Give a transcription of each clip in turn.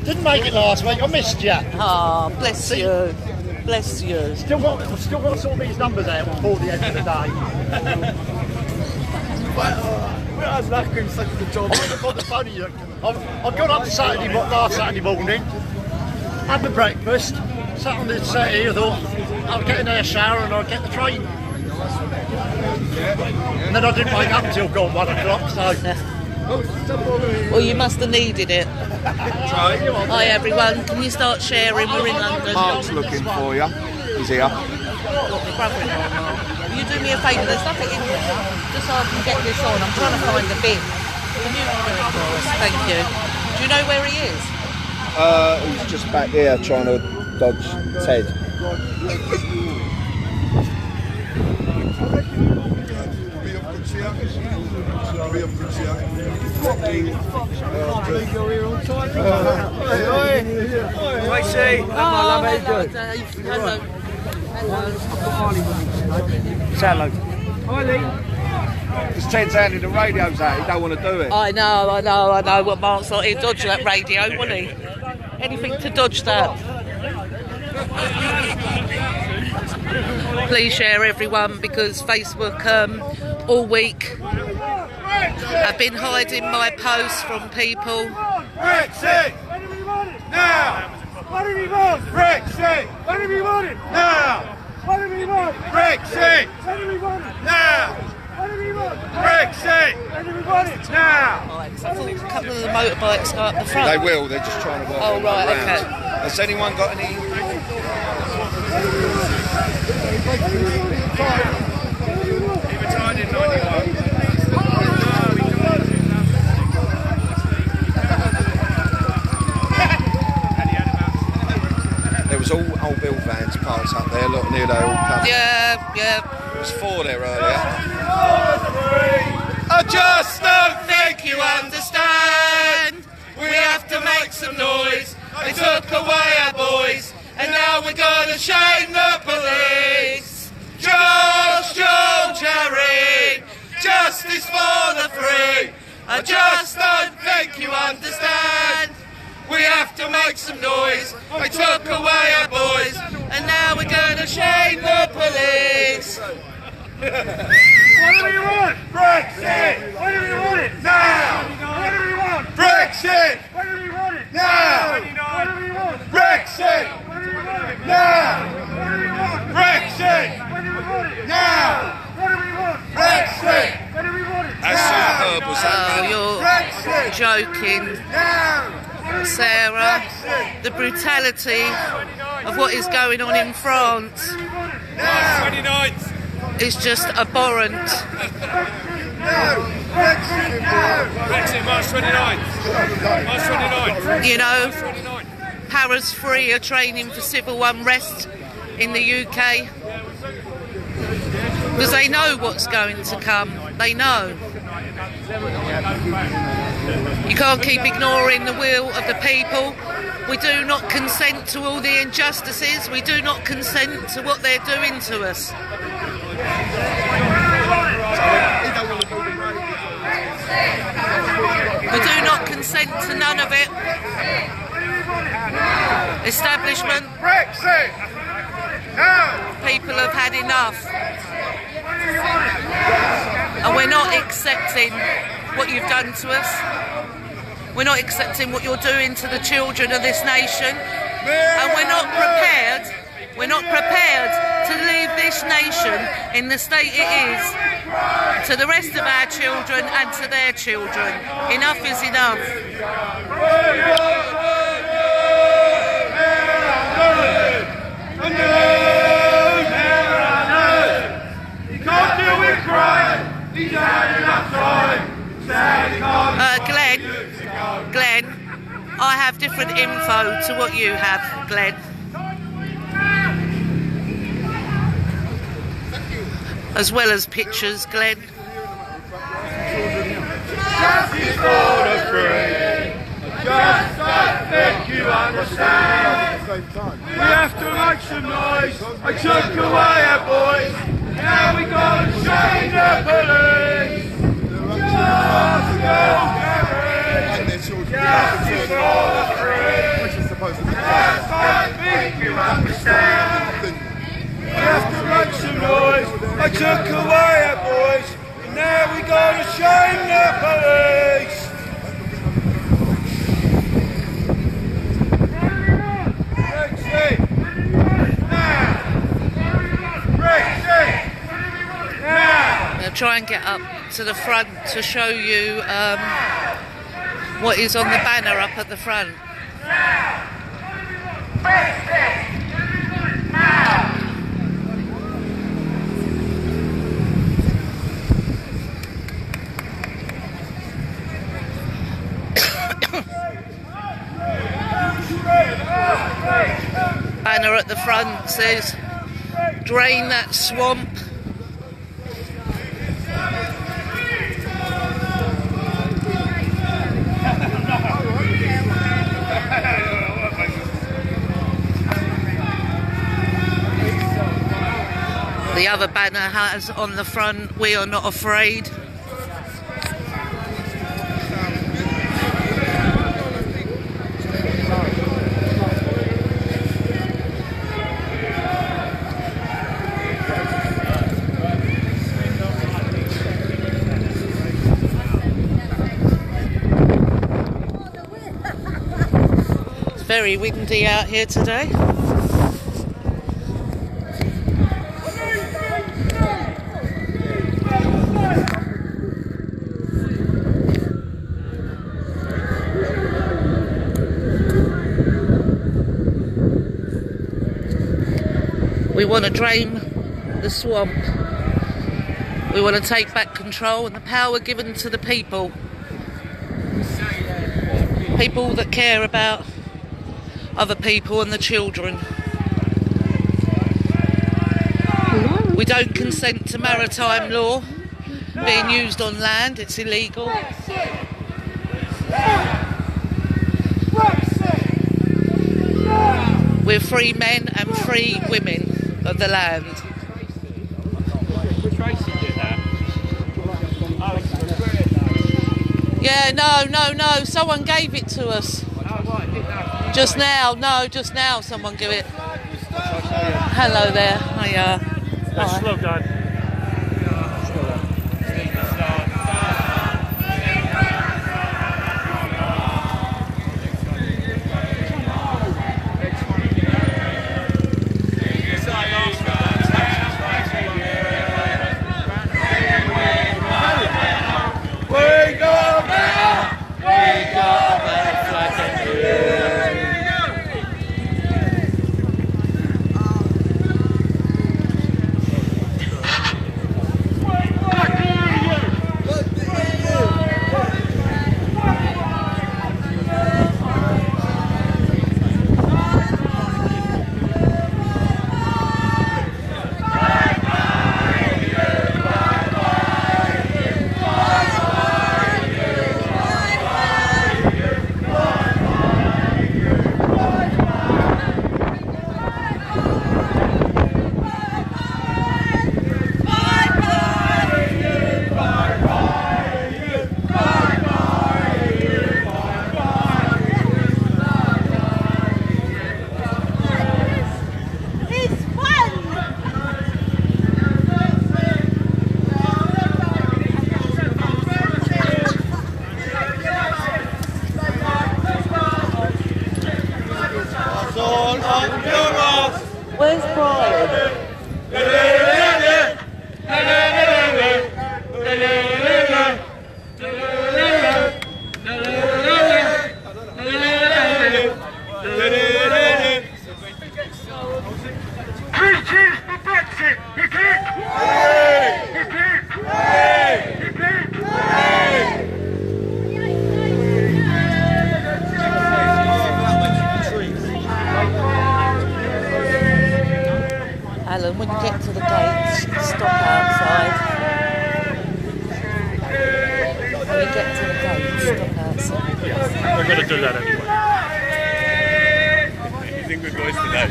Didn't make it last week. I missed you. Oh, bless you. Bless you. Still got to sort these numbers out before the end of the day. I was lucky such a good job. I got up last Saturday morning, had my breakfast, sat on the settee. I thought I'll get in there, shower, and I'll get the train. And then I didn't wake up until 1 o'clock. So. Well, you must have needed it. Hi everyone, can you start sharing? We're in London. Mark's looking for you. He's here. Will you do me a favour? There's nothing in here. Just so I can get this on. I'm trying to find the bin. Can you do it for us? Thank you. Do you know where he is? He's just back here trying to dodge Ted. Hello. Hello. It's Ted's handing the radios out, he don't want to do it. I know what Mark's like. He'd dodge that radio, wouldn't he? Anything to dodge that. Please share everyone, because Facebook all week have been hiding my posts from people. Brexit! Now! What do we want? Brexit! What do we want? Now! What do we want? Brexit! What do we want? Now! What do we want? Brexit! What do we want? Now! Right, I thought a couple of the motorbikes go up the front. They will, they're just trying to work Oh, right, around. okay. Has anyone got any... There was all old Bill vans parked up there, look, near they all come. Yeah. There was 4 there earlier. I just don't think you understand. We have to make some noise. They took away our boys, and now we're gonna shame the police. George, Jerry, justice for the free. I just don't think you understand. We have to make some noise. They took away our boys, and now we're gonna shame the police. What do we want? Brexit! What do we want it? Now! What do we want? Brexit! What do we want it? Now! What do we want? Brexit! What do we want it? Now! What do we want? Brexit! What do we want it? Now! What do we want? Brexit! What do we want it? How superb was that? Oh, you're joking. Sarah, the brutality of what is going on in France is just abhorrent. Brexit, March 29th. March 29th. You know, Paris Free are training for civil unrest in the UK because they know what's going to come. They know. You can't keep ignoring the will of the people. We do not consent to all the injustices. We do not consent to what they're doing to us. We do not consent to none of it. Establishment. Brexit! Now! People have had enough. And we're not accepting what you've done to us. We're not accepting what you're doing to the children of this nation. And we're not prepared to leave this nation in the state it is to the rest of our children and to their children. Enough is enough. You can't deal with crime. He's had enough time. Glenn, I have different info to what you have, Glenn. As well as pictures, Glenn. Justice for the free. Just don't think you understand. We have to make some noise. I took away our boys. Now we got to shame the police. Justice for the free. took away our boys, and now we gotta shame the police. Brexit! Now! Brexit! Now! I'm going to try and get up to the front to show you what is on the banner up at the front. Banner at the front says, "Drain that swamp." The other banner has on the front, "We are not afraid." It's very windy out here today. We want to drain the swamp. We want to take back control and the power given to the people. People that care about other people and the children. We don't consent to maritime law being used on land. It's illegal. We're free men and free women of the land. Yeah, no, someone gave it to us. Just now someone gave it. Hello there. Hiya. That's slow down. Where's Brian? Three cheers for Brexit! Hip hip! Hip hip! Hip hip! Alan, when you get to the gates, stop outside. When you get to the gates, stop outside. We're going to do that anyway. You think we're boys today?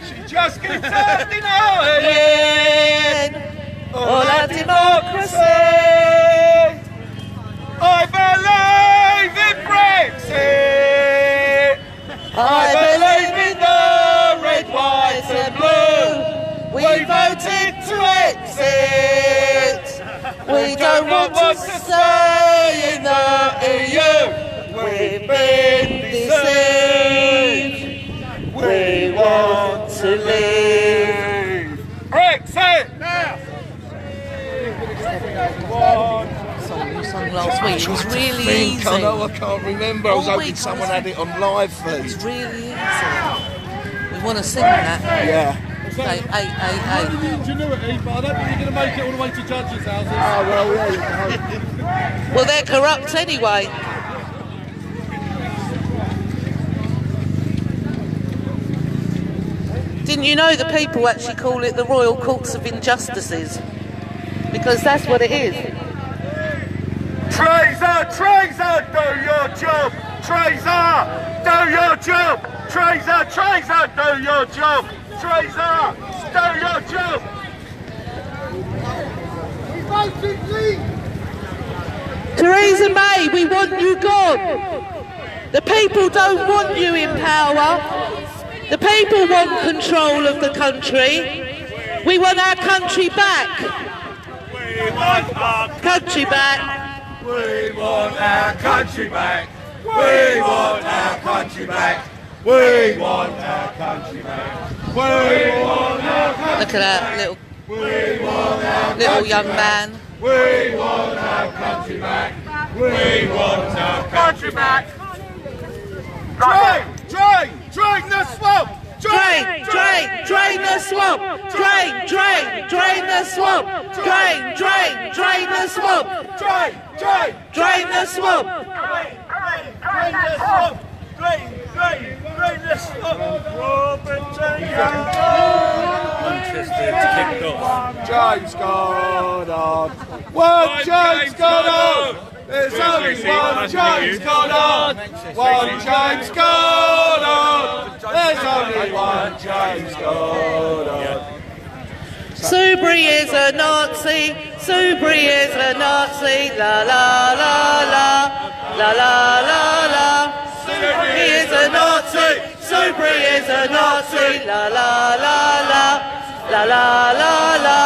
She just keeps acting out again. All our democracy. I believe in Brexit. I believe in the red, white and blue. We last week. It was really easy. I know, I can't remember. I was All hoping week, someone had it on live It's feed. really easy. We want to sing that. Yeah. Say, hey. Ingenuity, but I don't think you're going to make it all the way to judges' houses. Oh, well, yeah. Well, they're corrupt anyway. Didn't you know the people actually call it the Royal Courts of Injustices? Because that's what it is. Treaser, treaser, do your job. Treaser, do your job. Treaser, treaser, do your job. Treaser, do your job. Theresa May, we want you gone. The people don't want you in power. The people want control of the country. We want our country back. We want our Country back. We want our country back. We want our country back. We want our country back. We want our country. Look at that little, We want our little young man. We want our country back. We want our country back. Drain the swamp. Drain the swamp. Drain the swamp. Drain the swamp. Drain the swamp. James Gordon. One James Gordon. There's only one James Gordon. One James Gordon. There's only one James Gordon. Subri is a Nazi. Subri is a Nazi. La la la la. La la la la. Subri is a Nazi. Subri is a Nazi. La la la la. La la la la.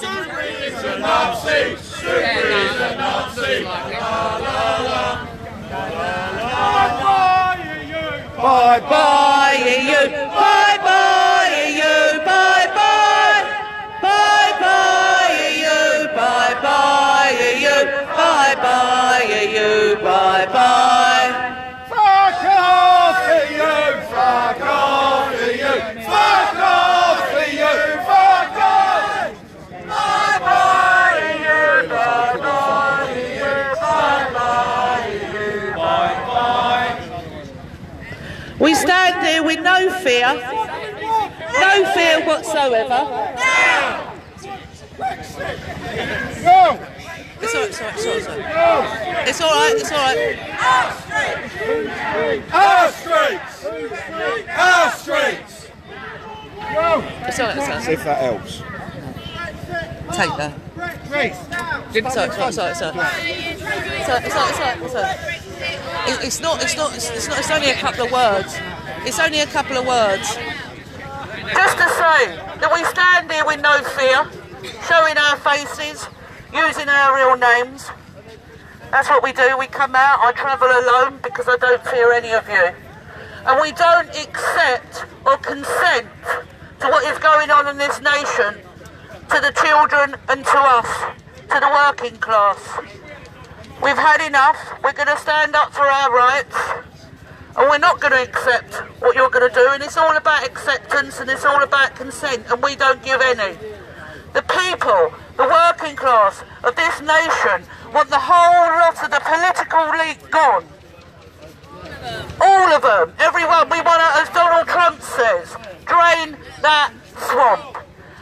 Subri is a Nazi. Subri is a Nazi. La la la. Bye bye. Bye you. Bye bye you. Bye bye. Bye bye you. Bye bye you. Bye bye you. Bye bye. Fuck off for you. Fuck off for you. Fuck off for you. Fuck off. Bye bye you. Bye bye you. Bye bye you. Bye bye. We stand here with no fear. No fear whatsoever. Go. It's alright. It's alright. Our streets. Our streets. It's alright. See if that helps. Take that. It's only a couple of words. It's only a couple of words. Just to say that we stand here with no fear, showing our faces, using our real names. That's what we do. We come out. I travel alone because I don't fear any of you. And we don't accept or consent to what is going on in this nation, to the children and to us, to the working class. We've had enough. We're going to stand up for our rights, and we're not going to accept what you're going to do. And it's all about acceptance, and it's all about consent, and we don't give any. The people, the working class of this nation, want the whole lot of the political elite gone. All of them, everyone. We want to, as Donald Trump says, drain that swamp.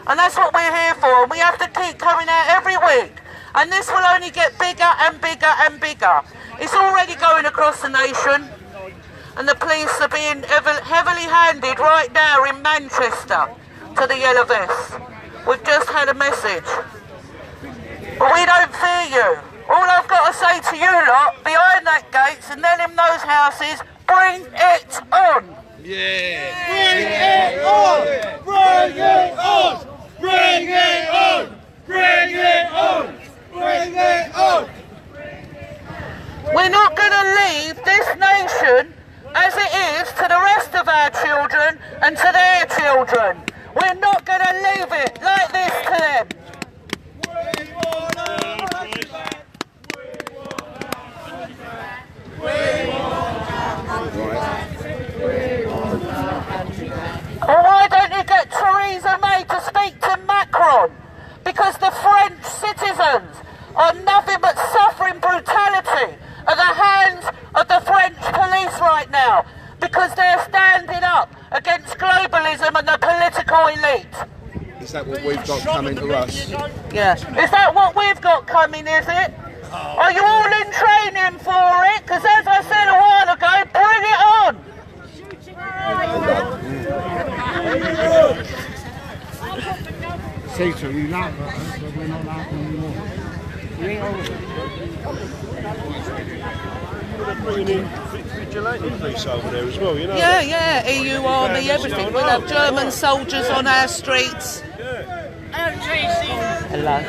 And that's what we're here for. And we have to keep coming out every week. And this will only get bigger and bigger and bigger. It's already going across the nation. And the police are being heavily handed right now in Manchester to the yellow vests. We've just had a message. But we don't fear you. All I've got to say to you lot, behind that gates and then in those houses, bring it on. Yeah. Bring it on! Bring it on! Bring it on! Bring it on! Bring it on! We're not going to leave this nation as it is to the rest of our children and to their children. We're not going to leave it like this to them. We want our country back! We want because the French citizens are nothing but suffering brutality at the hands of the French police right now, because they're standing up against globalism and the political elite. Is that what we've got coming to us? Yeah. Is that what we've got coming, is it? Are you all in training for it? Because as I said a while ago, bring it on! See, so you laugh at us, but we're not laughing anymore. Bringing in vigilante police over there as well, you know. Yeah, yeah, EU army, everything. We'll have German soldiers on our streets. Hello.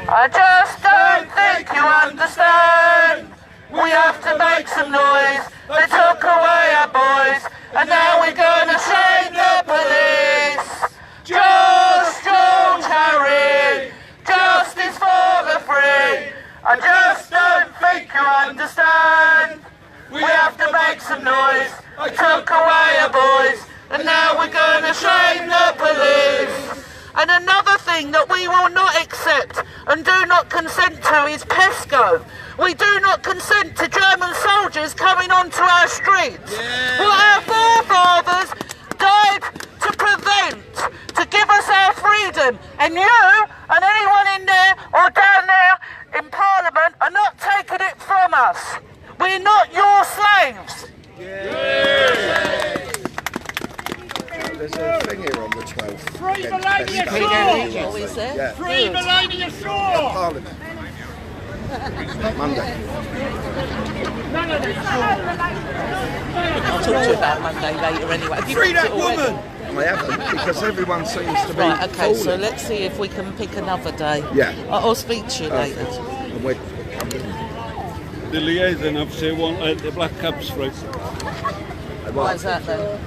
I just don't think you understand. We have to make some noise. They took away our boys, and now we're gonna shame the police. George Harry, justice for the free. I just don't think you understand. We have to make some noise. They took away our boys, and now we're gonna shame the police. And another thing that we will not accept and do not consent to is PESCO. We do not consent to German soldiers coming onto our streets. What our forefathers died to prevent, to give us our freedom. And you and anyone in there or down there in Parliament are not taking it from us. We're not your slaves. There's a thing here on the 12th. Free Melania What is there? Yeah, Free Melania Shaw! Parliament. Monday. I'll talk to you about Monday later anyway. Have you Free booked that it already? woman! I haven't, because everyone seems to be Right, okay, so falling. let's see if we can pick another day. Yeah. I'll speak to you later. And we're coming. The liaison officer won't let the black cabs through. Why is that then?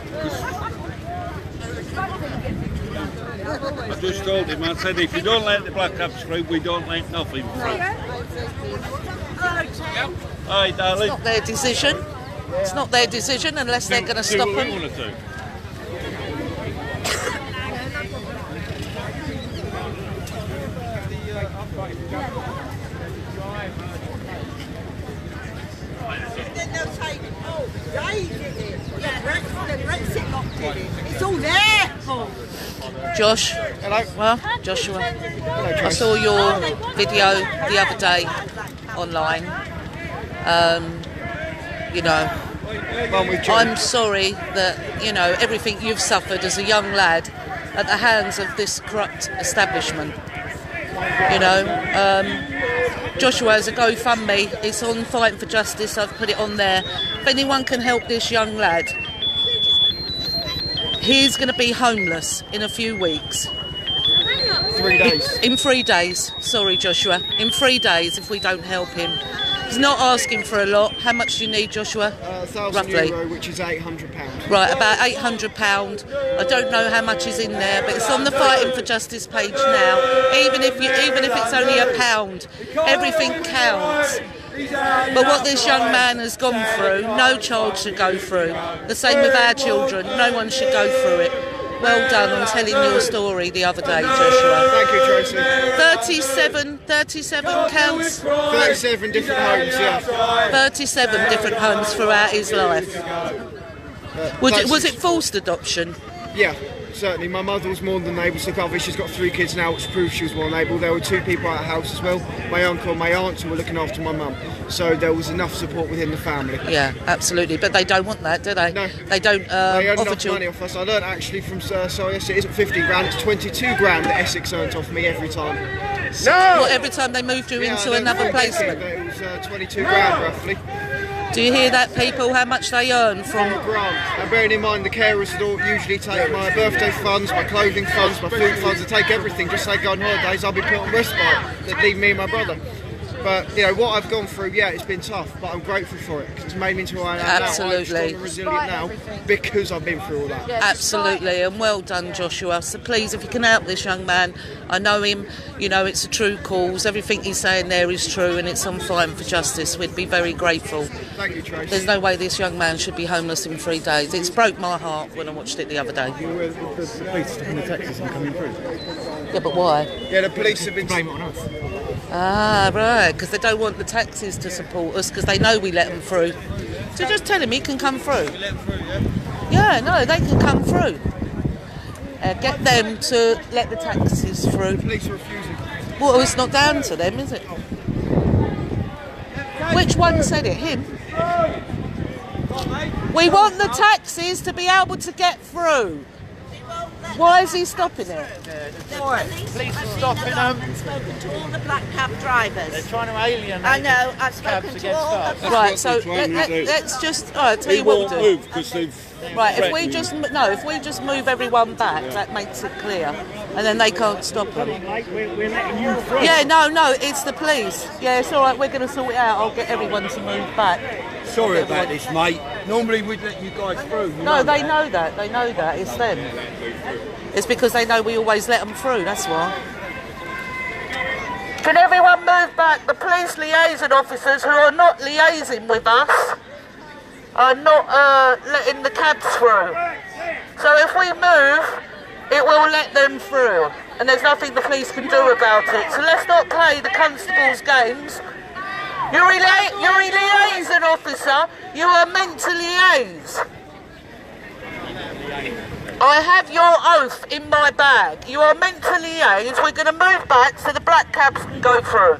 I just told him, I said, if you don't let the black cabs through, we don't let nothing through. Hi, darling. It's not their decision. It's not their decision unless they're going to stop Do what we them. want to do. It's all their fault. Josh. Hello. Well, Joshua. I saw your video the other day online. You know, One with John. I'm sorry that, you know, everything you've suffered as a young lad at the hands of this corrupt establishment. You know, Joshua has a GoFundMe. It's on Fighting for Justice. I've put it on there. If anyone can help this young lad, he's going to be homeless in a few weeks. 3 days. In 3 days. Sorry, Joshua. In 3 days, if we don't help him. He's not asking for a lot. How much do you need, Joshua? €1,000, which is £800. Right, about £800. I don't know how much is in there, but it's on the Fighting for Justice page now. Even if it's only £1, everything counts. But what this young man has gone through, no child should go through. The same with our children. No one should go through it. Well done on telling your story the other day, Joshua. Thank you, Tracy. 37 counts. 37 different homes, yeah. 37 different homes throughout his life. Was it forced adoption? Yeah, certainly. My mother was more than able to look after. She's got 3 kids now, which proves she was more than able. There were 2 people at the house as well. My uncle and my aunt who were looking after my mum. So there was enough support within the family. Yeah, absolutely. But they don't want that, do they? No. They don't They earned offer enough money children. off us. I learned actually from yes, it isn't 50 grand, it's 22 grand that Essex earned off me every time. Well, every time they moved you into another placement. It was 22 grand roughly. Do you hear that, people? How much they earn from? Grant. And bearing in mind the carers would usually take my birthday funds, my clothing funds, my food funds, they take everything. Just say go on holidays, I'll be put on respite. They'd leave me and my brother. But you know what I've gone through, yeah, it's been tough, but I'm grateful for it because it's made me into who I am now. Absolutely. I'm strong and resilient now because I've been through all that. Absolutely, and well done, Joshua. So please, if you can help this young man, I know him, you know, it's a true cause. Everything he's saying there is true and it's on fire for justice. We'd be very grateful. Thank you, Trace. There's no way this young man should be homeless in 3 days. It's broke my heart when I watched it the other day. The police stopping the taxis and coming through. Yeah, but why? Yeah, the police have been... Blame it on us. Ah, right, because they don't want the taxis to support us because they know we let them through. So just tell him he can come through. Yeah, no, they can come through. Get them to let the taxis through. The police are refusing. Well, it's not down to them, is it? Which one said it? Him? We want the taxis to be able to get through. Why is he stopping it? Police are stopping them. I've spoken to all the black cab drivers. They're trying to alienate. I know, I've spoken cabs to all against the us. Right, so That's what they're trying to do. let's just. I'll tell He you what won't we'll do. move because they've Right, if we threatened just him. if we just move everyone back, that makes it clear, and then they can't stop them. We're letting you through. Yeah, no, it's the police. Yeah, it's all right. We're going to sort it out. I'll get everyone to move back. Sorry about this, mate. Normally we'd let you guys through. You No, know they that. know that. They know that. It's them. It's because they know we always let them through. That's why. Can everyone move back? The police liaison officers who are not liaising with us are not letting the cabs through. So if we move, it will let them through. And there's nothing the police can do about it. So let's not play the constables' games. You're a liaison officer. You are meant to liaise. I have your oath in my bag. You are meant to liaise. We're going to move back so the black cabs can go through.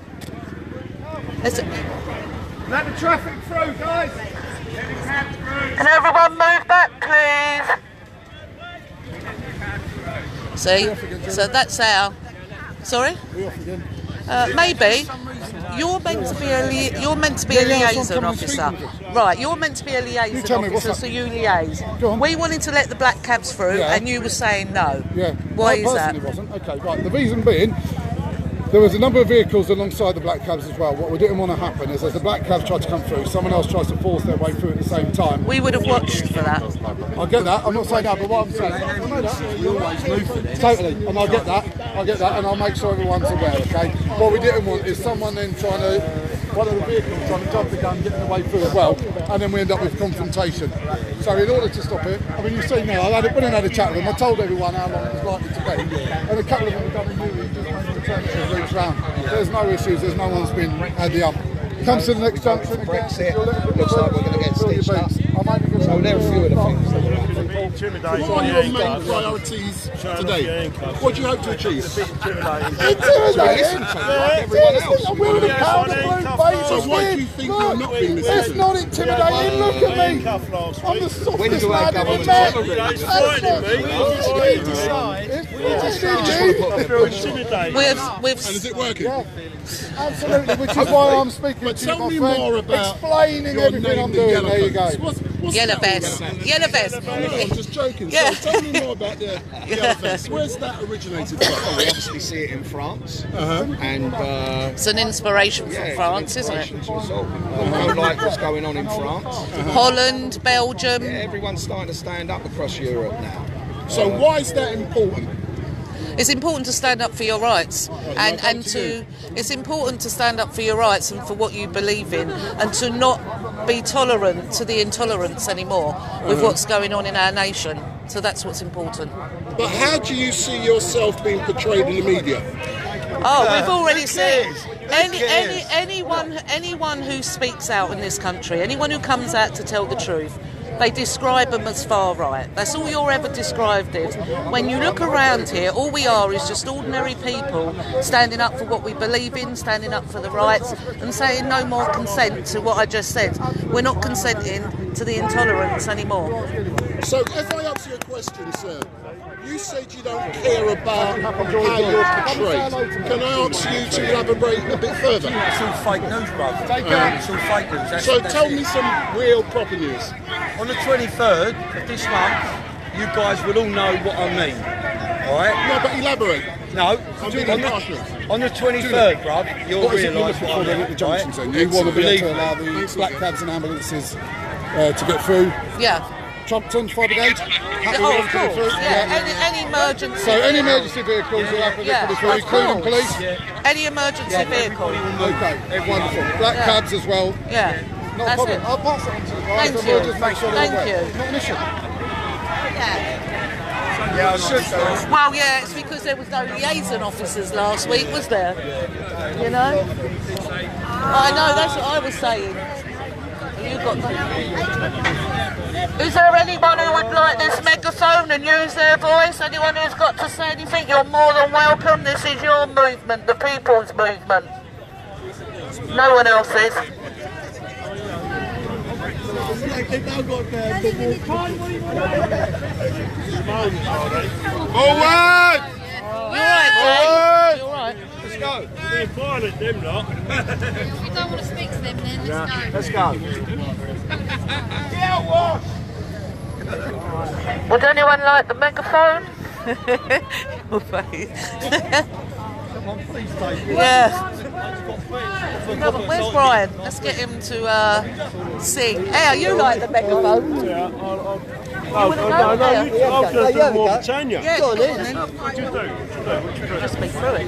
Let the traffic through, guys. Can everyone move back, please? See? So that's our... Sorry? Maybe. You're meant to be a liaison officer. Right, you're meant to be a liaison officer, so you liaise. We wanted to let the black cabs through, and you were saying no. Yeah. Why is that? It wasn't. Okay, right. The reason being, there was a number of vehicles alongside the black cabs as well. What we didn't want to happen is as the black cabs tried to come through, someone else tries to force their way through at the same time. We would have watched for that. I get that. I'm not saying that, but what I'm saying, I know that. Totally, and I get that, and I'll make sure everyone's aware. Okay. What we didn't want is someone then trying to, one of the vehicles trying to jump the gun, getting their way through as well, and then we end up with confrontation. So in order to stop it, I mean, you see now, when I had a chat with them, I told everyone how long it was likely to be, and a couple of them have done a U-turn, just made the turn loops round. There's no issues. There's no one's been had the ump. Comes to the next junction again. Brexit. Looks like we're going to get stitched up. So there are a few of the things that are happening. What are your main priorities today? What do you hope to achieve? Intimidating. Everyone else. We're the powder blue So why do you think you're not being It's listened to? not intimidating. Look at me. I'm the When softest do our man in the government net. We've And is it working? Absolutely, which is why I'm speaking But to you, tell my me friend, more about explaining your everything I'm name, doing. Yellow There you go. Coats. What's Yellow the story vest. about that? Yellow vest. No, I'm just joking. Yeah. So tell me more about the yellow vest. Where's that originated We from? obviously see it in France, and It's an inspiration from France, isn't it? I like what's going on in France. Holland, Belgium. Everyone's starting to stand up across Europe now. So why is that important? It's important to stand up for your rights, and to it's important to stand up for your rights and for what you believe in, and to not be tolerant to the intolerance anymore with what's going on in our nation. So that's what's important. But how do you see yourself being portrayed in the media? Oh, we've already seen anyone who speaks out in this country, anyone who comes out to tell the truth, they describe them as far right. That's all you're ever described as. When you look around here, all we are is just ordinary people standing up for what we believe in, standing up for the rights, and saying no more consent to what I just said. We're not consenting to the intolerance anymore. So if I answer your question, sir, you said you don't care about how you're portrayed. Can I ask you to elaborate a bit further? It's all fake news, bruv. It's all fake news. That's, So that's tell it. me some real proper news. On the 23rd of this month, you guys will all know what I mean. Alright? No, but elaborate. No, on the 23rd, bruv, you'll What is it you're realise looking what for I then mean, at the junctions right? then? You want to be able Believe to me. allow the black cabs and ambulances to get through? Yeah. Trumpton Fire Brigade? Happy Oh, with of them getting course. through? Yeah. Any emergency. So any emergency vehicles will have to get through, including police? Any emergency vehicle. Okay, wonderful. Black cabs as well. Yeah. Not a That's problem. it. I'll pass it on to the guys Thank and you. we'll just make sure they're Thank aware. you. Not an issue. Yeah, I should do. Well, yeah, it's because there was no liaison officers last week, was there? You know? I know, that's what I was saying. You got that. Is there anyone who would like this megaphone and use their voice? Anyone who's got to say anything? You're more than welcome. This is your movement, the people's movement. No one else is. Forward! You alright, Jay? You alright? Let's go. They're violent, them lot. If you don't want to speak to them, then let's go. Let's go. Would anyone like the megaphone? Your face. Yeah. No, but where's Brian? Let's get him to sing. Hey, you like the megaphone? Yeah, I'll just do more Britannia. Yeah, go on then. What do you do? Just speak through it.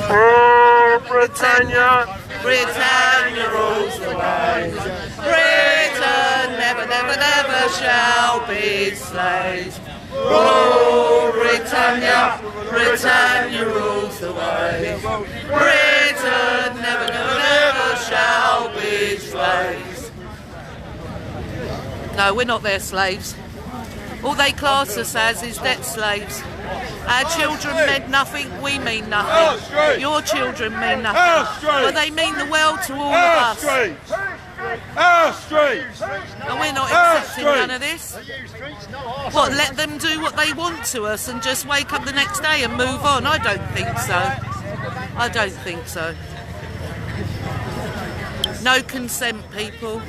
Oh, Britannia! Britannia rules the world. Britain never, never, never shall be slaves. Oh, Britannia, Britannia rules the waves. Britain never, never, never shall be slaves. No, we're not their slaves. All they class us as is debt slaves. Our children meant nothing, we mean nothing. Your children mean nothing. But they mean the world to all of us. Our streets! And we're not accepting none of this. What, let them do what they want to us and just wake up the next day and move on? I don't think so. I don't think so. No consent, people.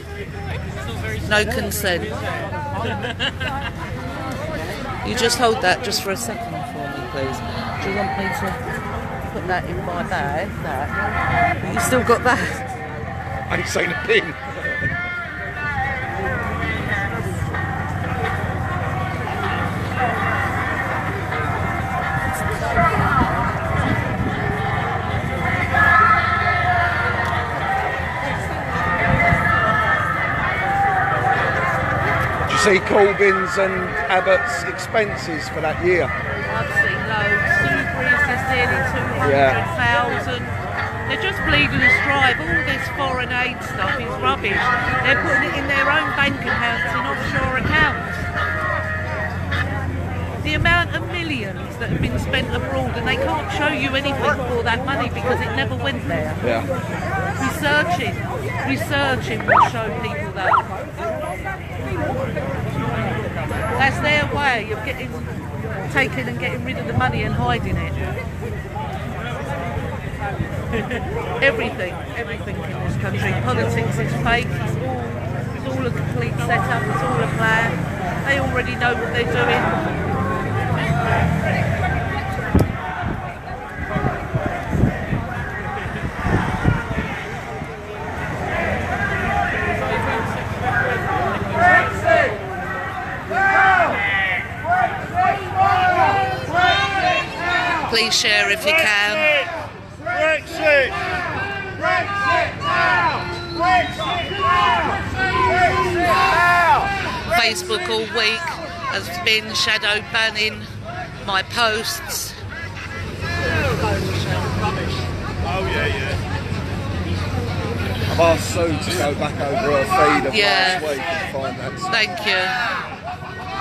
No consent. You just hold that just for a second for me, please. Do you want me to put that in my bag? That? You still got that? I ain't seen a pin. Did you see Corbyn's and Abbott's expenses for that year? I've seen loads. Sainsbury's is nearly 200,000. They're just bleeding us dry. All this foreign aid stuff is rubbish. They're putting it in their own bank accounts and offshore accounts. The amount of millions that have been spent abroad, and they can't show you anything for that money because it never went there. Yeah. Researching will show people that. That's their way of taking and getting rid of the money and hiding it. Everything in this country. Politics is fake. It's all a complete setup. It's all a plan. They already know what they're doing. Please share if you can. Brexit! Brexit now! Brexit now! Brexit now! Facebook all week has been shadow banning my posts. Oh yeah. I've asked Sue to go back over her feed of Yeah. last week and find that. Thank you.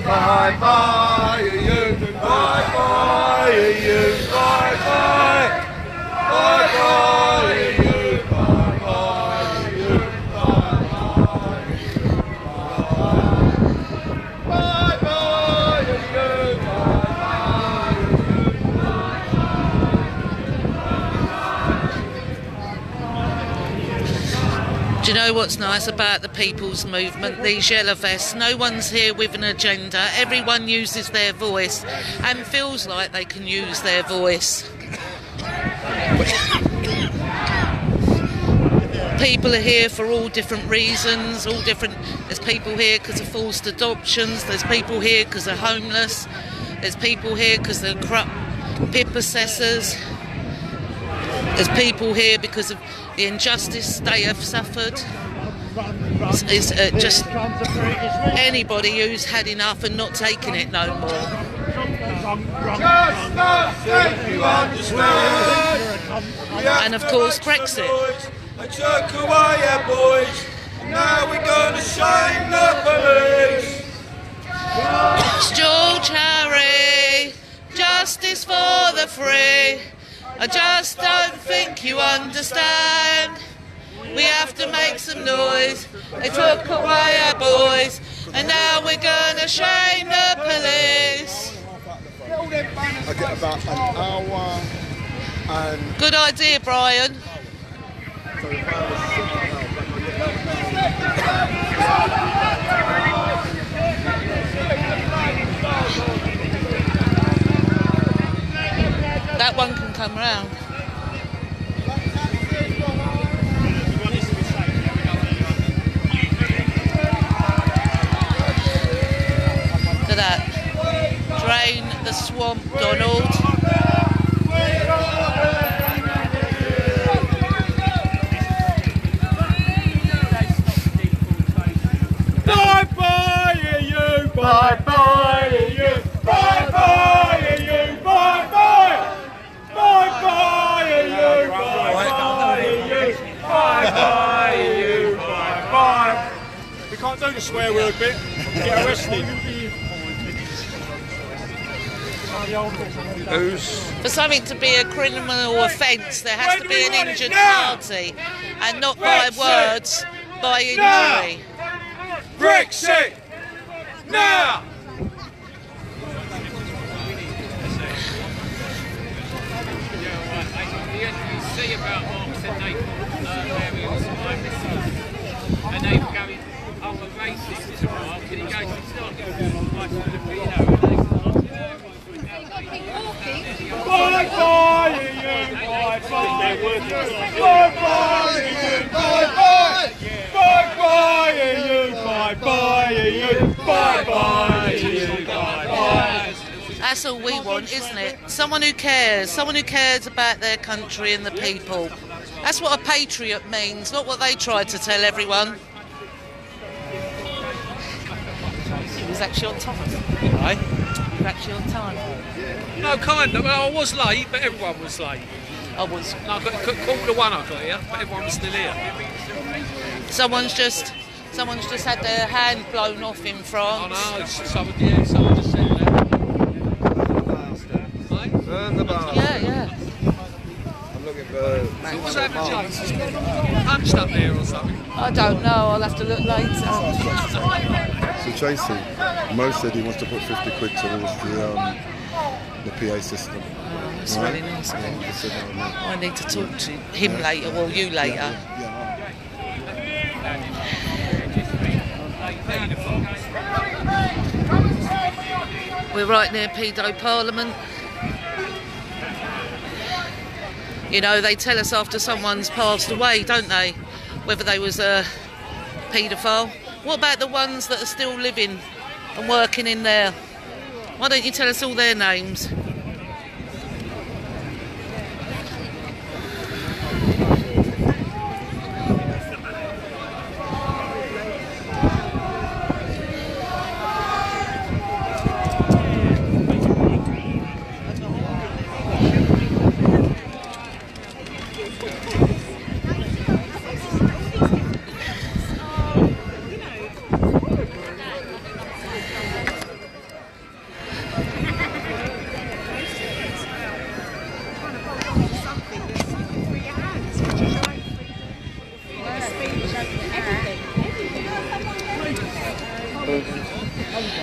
Bye bye you, bye bye you, bye bye, bye bye you, bye bye you, bye bye, bye bye. Do you know what's nice about the People's Movement? These yellow vests, no one's here with an agenda. Everyone uses their voice and feels like they can use their voice. People are here for all different reasons, all different. There's people here because of forced adoptions, there's people here because they're homeless, there's people here because they're corrupt PIP assessors, there's people here because of the injustice they have suffered. It's just anybody who's had enough and not taking it no more. And of course Brexit. I took away our boys, now we're gonna shame the police. George Harry, justice for the free. I just don't think you understand. We have to make some noise. They took away our boys, and now we're gonna shame the police. I get about an hour and... Good idea, Brian. That one can come round. Look at that. Drain the swamp, Donald. Bye-bye, you! Bye-bye, you! Bye-bye, you! Bye-bye! Bye-bye, you! Bye-bye, you! Bye-bye, you! Bye-bye! We can't do the swear word bit. Get arrested. For something to be a criminal offence, there has to be an injured party, and not by words, by injury. Brexit! Now! You see about Marx and Nathan, where he was and they were going, oh, we're racist, it's alright, and he goes, it's not, Bye-bye, you! Bye-bye! Bye-bye, you! Bye-bye! Bye-bye, you! Bye-bye, you! Bye-bye, you! Bye-bye! That's all we want, isn't it? Someone who cares about their country and the people. That's what a patriot means, not what they try to tell everyone. Was actually on time. Aye? You were actually on time. No, kind of. Well, I was late, but everyone was late. I was. No, I got quarter to one I got here, but everyone was still here. Someone's just had their hand blown off in France. I know, someone just said that. Burn the bastard. Yeah. I'm looking for... What's happened, James? Punched up there or something? I don't know, I'll have to look later. So Tracy, Mo said he wants to put 50 quid towards the PA system. That's really nice of him. I need to talk to him later, well, you later. We're right near Pedo Parliament. You know, they tell us after someone's passed away, don't they? Whether they was a paedophile. What about the ones that are still living and working in there? Why don't you tell us all their names?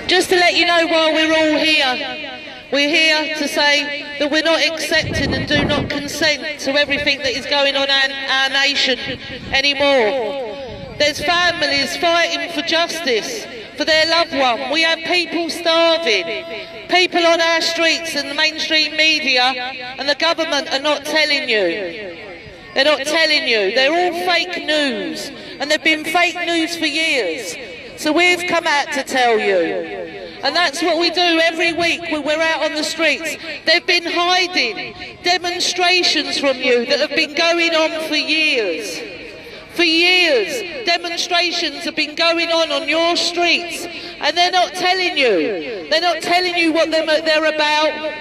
Just to let you know while we're all we're here to say that we're not accepting and do not consent to everything that is going on in our nation anymore. There's families fighting for justice for their loved one. We have people starving. People on our streets, and the mainstream media and the government are not telling you. They're not telling you. They're all fake news, and they've been fake news for years. So we've come out to tell you. And that's what we do every week when we're out on the streets. They've been hiding demonstrations from you that have been going on for years. For years, demonstrations have been going on your streets, and they're not telling you. They're not telling you what they're about.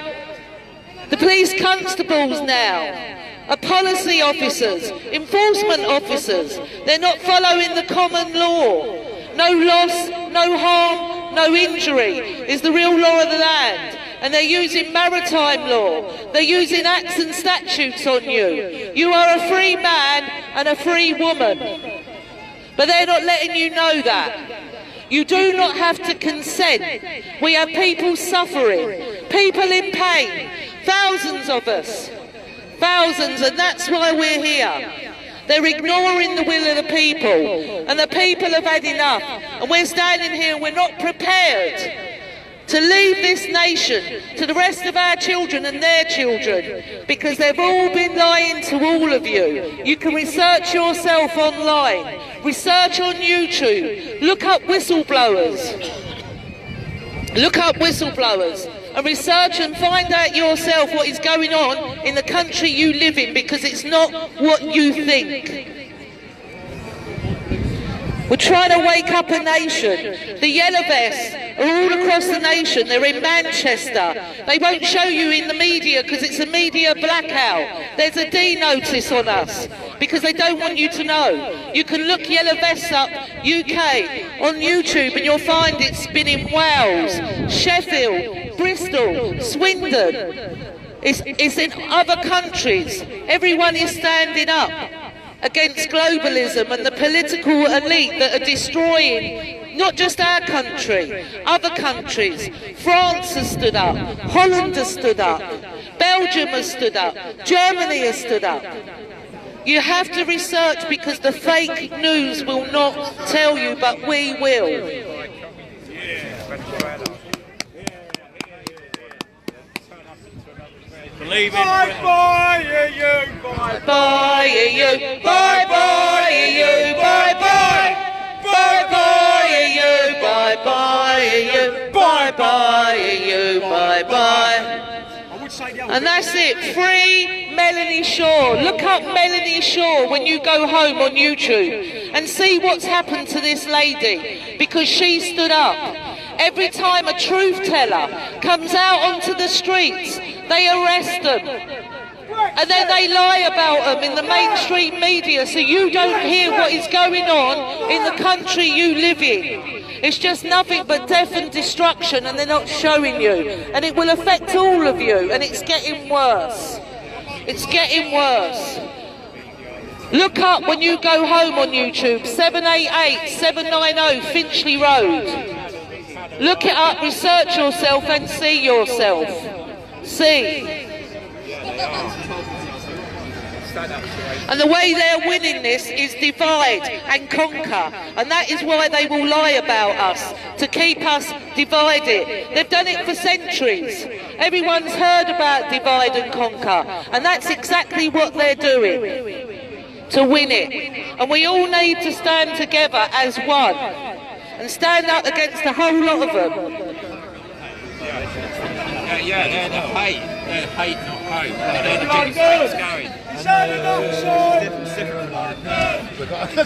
The police constables now are policy officers, enforcement officers. They're not following the common law. No loss, no harm, no injury is the real law of the land. And they're using maritime law. They're using acts and statutes on you. You are a free man and a free woman. But they're not letting you know that. You do not have to consent. We have people suffering, people in pain, thousands of us. Thousands, and that's why we're here. They're ignoring the will of the people, and the people have had enough. And we're standing here and we're not prepared to leave this nation to the rest of our children and their children, because they've all been lying to all of you. You can research yourself online, research on YouTube, look up whistleblowers. Look up whistleblowers and research and find out yourself what is going on in the country you live in, because it's not what you think. We're trying to wake up a nation. The yellow vests are all across the nation. They're in Manchester. They won't show you in the media because it's a media blackout. There's a D notice on us because they don't want you to know. You can look Yellow Vests up UK on YouTube and you'll find it's been in Wales, Sheffield, Bristol, Swindon. It's in other countries. Everyone is standing up against globalism and the political elite that are destroying not just our country, other countries. France has stood up, Holland has stood up, Belgium has stood up, Germany has stood up. You have to research because the fake news will not tell you, but we will. Believe in Bye-bye, you, bye-bye. Bye you, bye-bye you, bye-bye. Bye-bye you, bye-bye you, bye-bye you, bye-bye. And that's it, free Melanie Shaw. Look up Melanie Shaw when you go home on YouTube and see what's happened to this lady, because she stood up. Every time a truth teller comes out onto the streets, they arrest them. And then they lie about them in the mainstream media, so you don't hear what is going on in the country you live in. It's just nothing but death and destruction, and they're not showing you. And it will affect all of you, and it's getting worse. It's getting worse. Look up when you go home on YouTube, 788-790 Finchley Road. Look it up, research yourself and see yourself. See. And the way they're winning this is divide and conquer. And that is why they will lie about us, to keep us divided. They've done it for centuries. Everyone's heard about divide and conquer. And that's exactly what they're doing, to win it. And we all need to stand together as one and stand up against the whole lot of them. Yeah, they're the hate. They're hate, not hope. They're the biggest hates going.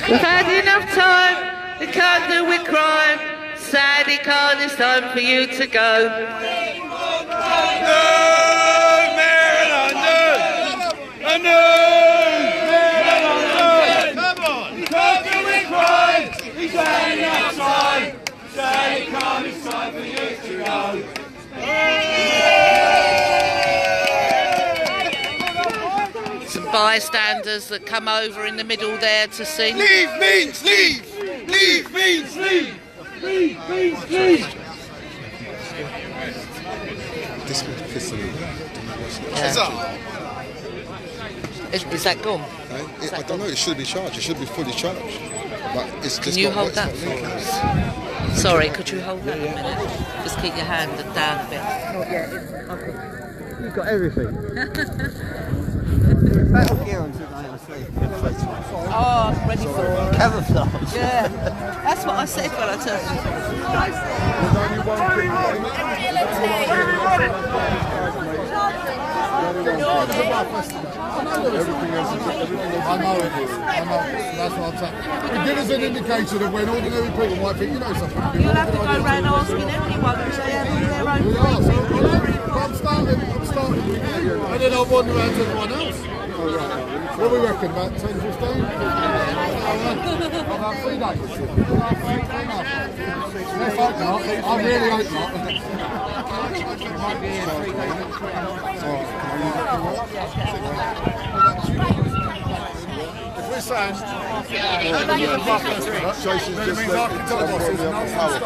We've had enough time, we can't do with crime. Sadly, Khan, it's time for you to go. No, Maryland, no! Come on! We can't do with crime! We've had enough time. Sadly, Khan, it's time for you to go. Some bystanders that come over in the middle there to sing. Leave means leave! Leave means leave! Leave means leave! This would piss me. Yeah. Is that gone? I don't know. It should be charged. It should be fully charged. But it's just. Can you hold that for us? Sorry, could you hold that a minute? Just keep your hand down a bit. Not yet. You've got everything. Oh, I'm ready for it. Camouflage. Yeah, that's what I said when I turned. I know it is. I know it is. That's what I'm saying. It gives us an indication of when ordinary people might think, you know something. You'll have to go around asking everyone who's there on their own. We are. So I'm starting with you. And then I'll wander around to everyone else. All right. What do we reckon, about 10, 15? About 3 days. Let's hope not. I really hope not. If we're saying, then it means I can tell the bosses no one starts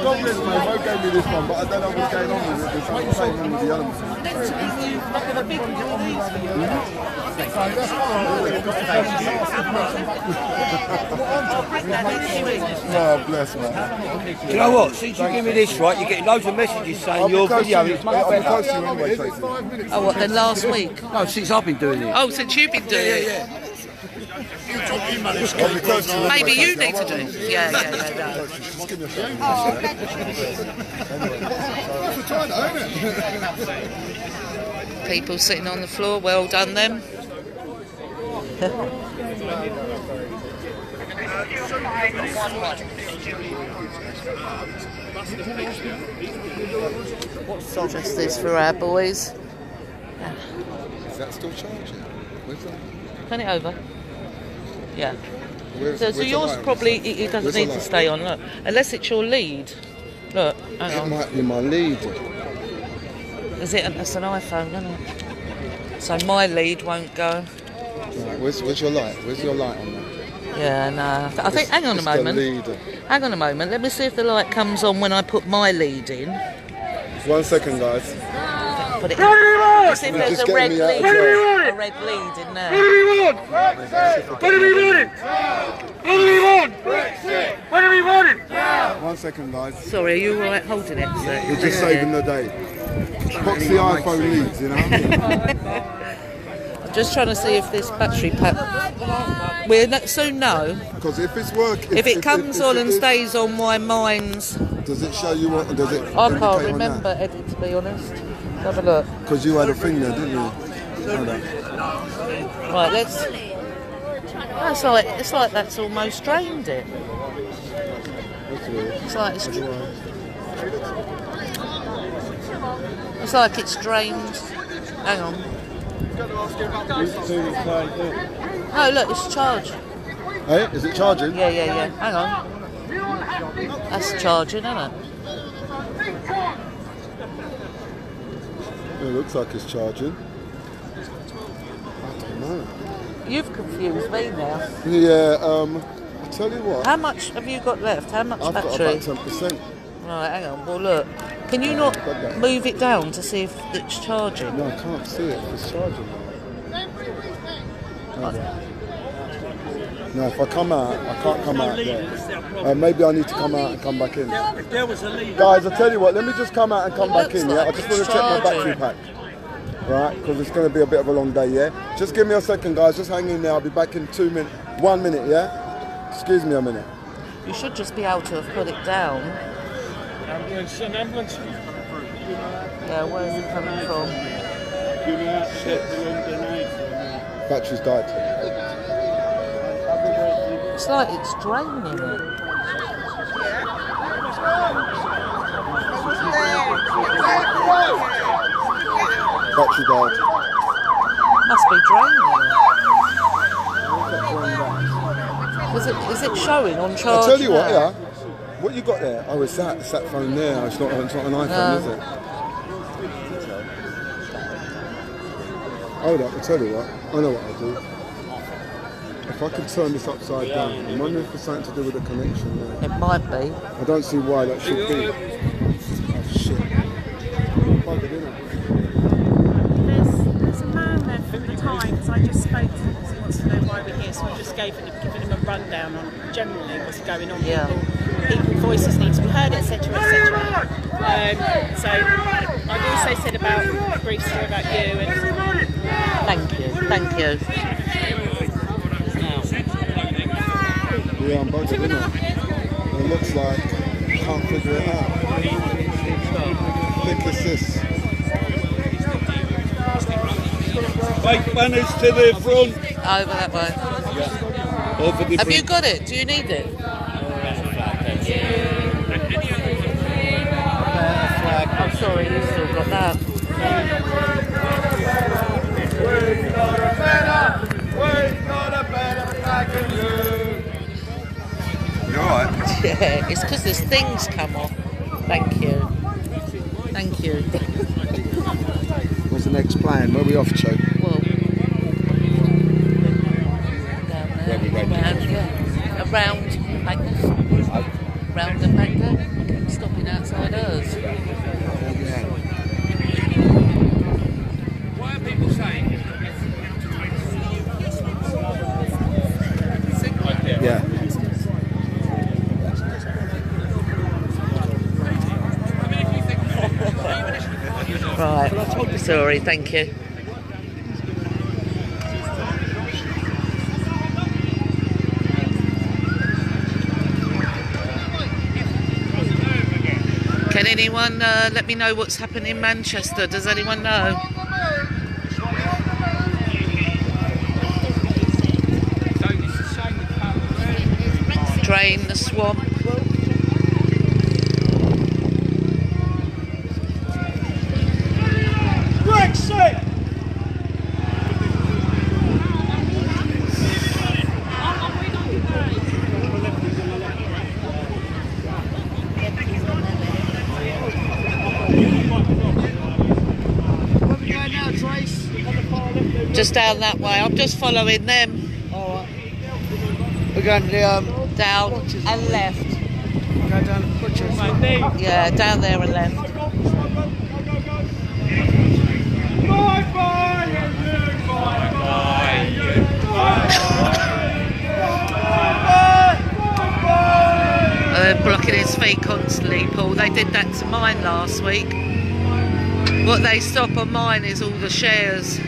God bless me, Mo gave me this one, but I don't know what's going on with it. There's something going on with the other one. Oh, bless man. Do you know what? Since you give me this, right, you're getting loads of messages saying your video is much better. Oh, what, then last week? No, since I've been doing it. Oh, since you've been doing it? Yeah. Maybe you need to do it. Yeah. No. People sitting on the floor, well done them. Just this for our boys. Is that still charging? Where's that? Turn it over. Yeah. So where's yours probably, it doesn't need to stay on, look. Unless it's your lead. Look, hang on. It might be my lead. Is it? It's an iPhone, isn't it? So my lead won't go. Right, where's your light? Where's your light on that? Yeah, no. I think, hang on a moment. Hang on a moment. Let me see if the light comes on when I put my lead in. 1 second, guys. Put it in. See if there's a red lead. A red lead in there. What do we want? What do we want? What do we want? What do we want? 1 second, guys. Sorry, are you all right holding it? We're just saving the day. What's the iPhone leads, you know? I'm just trying to see if this battery pack. We'll soon know. Because if it's working, if it comes on and stays on while mine's. Does it show you what? Does it? I can't remember, Eddie, to be honest. Have a look. Because you had a thing there, didn't you? Right, let's. It's like that's almost drained it. It's like it's drained. Hang on. Oh look, it's charged. Hey, is it charging? Yeah. Hang on. That's charging, isn't it? It looks like it's charging. I don't know. You've confused me now. Yeah, I tell you what. How much have you got left? How much I've battery? got about 10%. Right, hang on. Well, look. Can you not move it down to see if it's charging? No, I can't see it. It's charging now. No, if I come out, I can't come out there. Maybe I need to come out and come back in. Guys, I tell you what, let me just come out and come back in, yeah? I just want to check my battery pack. Right, because it's going to be a bit of a long day, yeah? Just give me a second, guys. Just hang in there. I'll be back in 2 minutes. 1 minute, yeah? Excuse me a minute. You should just be able to have put it down. Ambulance. Yeah, where's it coming from? Battery's died. It's like it's draining it. Battery died. Must be draining it. Is it showing on charge? I'll tell you what, now? yeah. What you got there? Oh, it's that phone there. It's not an iPhone, is it? Hold up, I'll tell you what. I know what I'll do. If I could turn this upside down, I'm wondering if it's something to do with the connection there. It might be. I don't see why that should be. Oh shit. Plug it in. There's a man there from the Times. I just spoke to him because he wants to know why we're here, so I just giving him a rundown on generally what's going on. Yeah. People's voices need to be heard, etc., etc. So I've also said about a brief story about you. And thank you. Yeah, I'm bugging, isn't it? It looks like I can't figure it out. I think it's this. Like banners to the front. Over that way. Yeah. Over the Have you got it? Do you need it? I'm sorry, you've still got that. You alright? Yeah, it's because there's things come off. Thank you. What's the next plan? Where are we off to? Well, around Magnus. Round the Magnus. Stopping outside us. What are people saying? Yeah. Right. Sorry, thank you. Can anyone let me know what's happening in Manchester? Does anyone know? Drain the swamp. Brexit! Just down that way. I'm just following them. Alright. We're going to down and left. Go down the butcher's. Yeah, down there and left. They're blocking his feet constantly, Paul. They did that to mine last week. What they stop on mine is all the shares.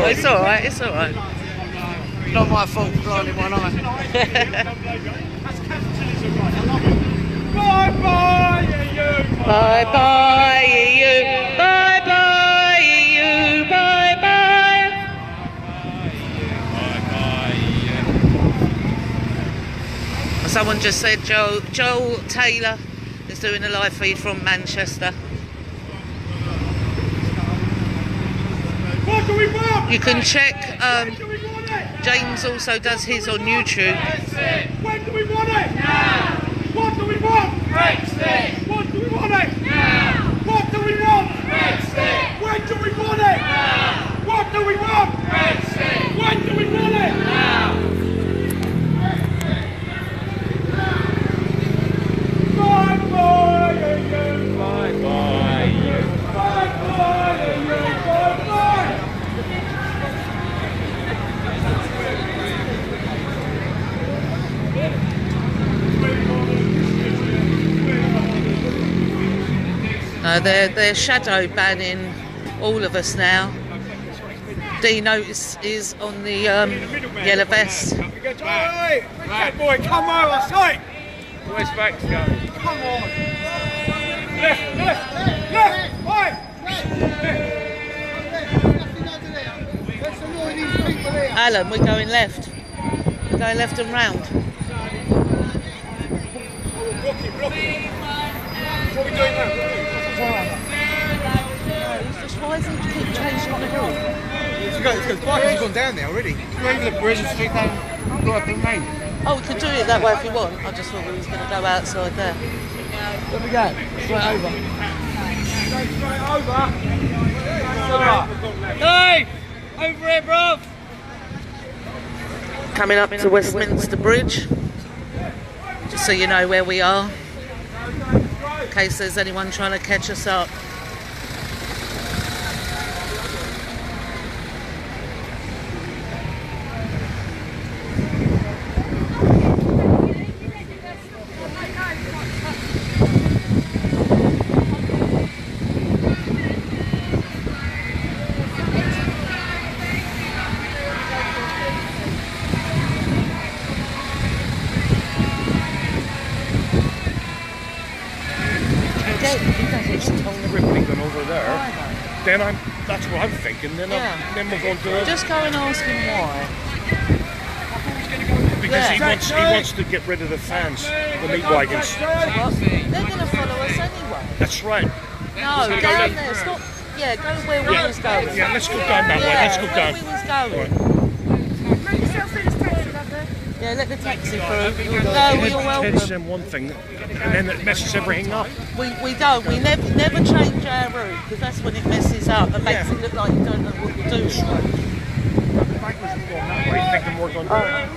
It's alright. Not my fault, blinding one eye. Bye bye you. Bye bye you. Bye bye you. Bye bye. Someone just said Joel Taylor is doing a live feed from Manchester. What do we want? You can check. James also does his on YouTube. When do we want it? Now. What do we want? Brexit. What do we want it? Now. What do we want? Brexit. When do we want it? Now. What do we want? Brexit. When do we want it? Now. Bye bye you. Bye bye you. Bye bye you. Bye bye. They're shadow banning all of us now. Dino is on the yellow vest. Right, boy, come on, I say. Where's Max going? Come on. Left, right. Alan, we're going left. We're going left and round. Rocky. What are we doing now? Why does he keep changing the route? Bikers gone down there already. Where's the street down? Go up in Main. Oh, we could do it that way if you want. I just thought we was going to go outside there. Where we go? Straight over. Hey! Over here, bruv! Coming up to Westminster Bridge, just so you know where we are, in case there's anyone trying to catch us up. Everybody gone over there. Then that's what I'm thinking. Then then we're going to. Just go and ask him why. Because he wants to get rid of the fans, the meat wagons. Well, they're going to follow us anyway. That's right. No, down there. Stop. Yeah, go where we was going. Yeah, let's go down that way. Let's go down. Where we was going. Yeah, let the taxi through. No, you're welcome. Kids and one thing, and then it messes everything up. We don't. We never change our route because that's when it messes up and makes it look like you don't know what you're doing. Thinking we're going to.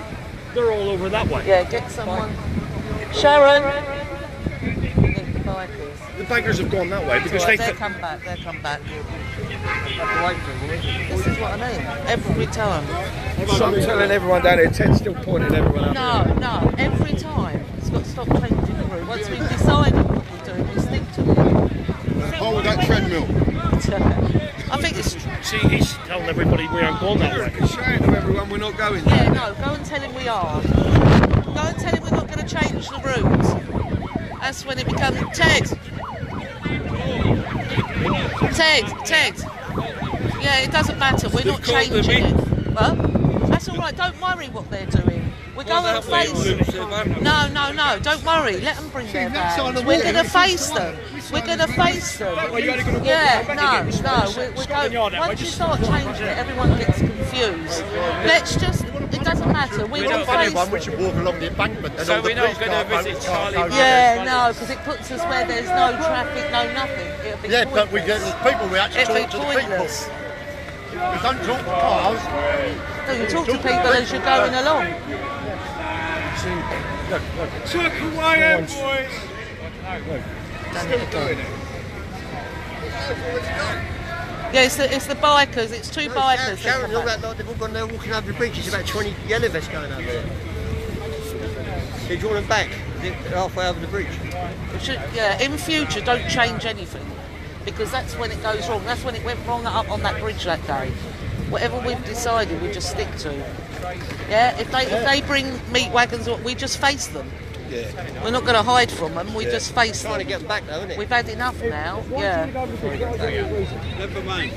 They're all over that way. Yeah, get someone. Sharon. The bikers. The bikers have gone that way because they'll come back. They'll come back. This is what I mean. Every time. So I'm telling everyone down here, Ted's still pointing everyone up. No, every time. It's got to stop changing the route. Once we've decided what we're doing, we stick to it. Hold that treadmill. I think it's... See, he's telling everybody we aren't going that way. He's saying to everyone we're not going Yeah, there. no, go and tell him we are. Go and tell him we're not going to change the route. That's when it becomes... Ted. Yeah, it doesn't matter. We're not changing it. Well, that's all right. Don't worry what they're doing. We're going to face them. No. Don't worry. Let them bring their bags. We're going to face them. We're going to face them. Yeah, no. We're going. Once you start changing it, everyone gets confused. Let's just. It doesn't matter. We will face them. We should walk along the embankment. And So we're not going to visit Charlie. Yeah, no, because it puts us where there's no traffic, no nothing. It'll be pointless. But we get people. We actually talk to the people. We don't talk to cars. No, you talk to people as you're going along. Took away, boys. Yeah, it's the bikers. It's two bikers. Sharon, all that lot, they've all gone there walking over the bridge. There's about 20 yellow vests going over there. They draw them back. They're halfway over the bridge. In future, don't change anything. Because that's when it goes wrong. That's when it went wrong up on that bridge that day. Whatever we've decided, we just stick to. Yeah, if they bring meat wagons, we just face them. Yeah. We're not going to hide from them. We just face them. Trying to get them back though, isn't it? We've had enough now. Yeah. Never mind.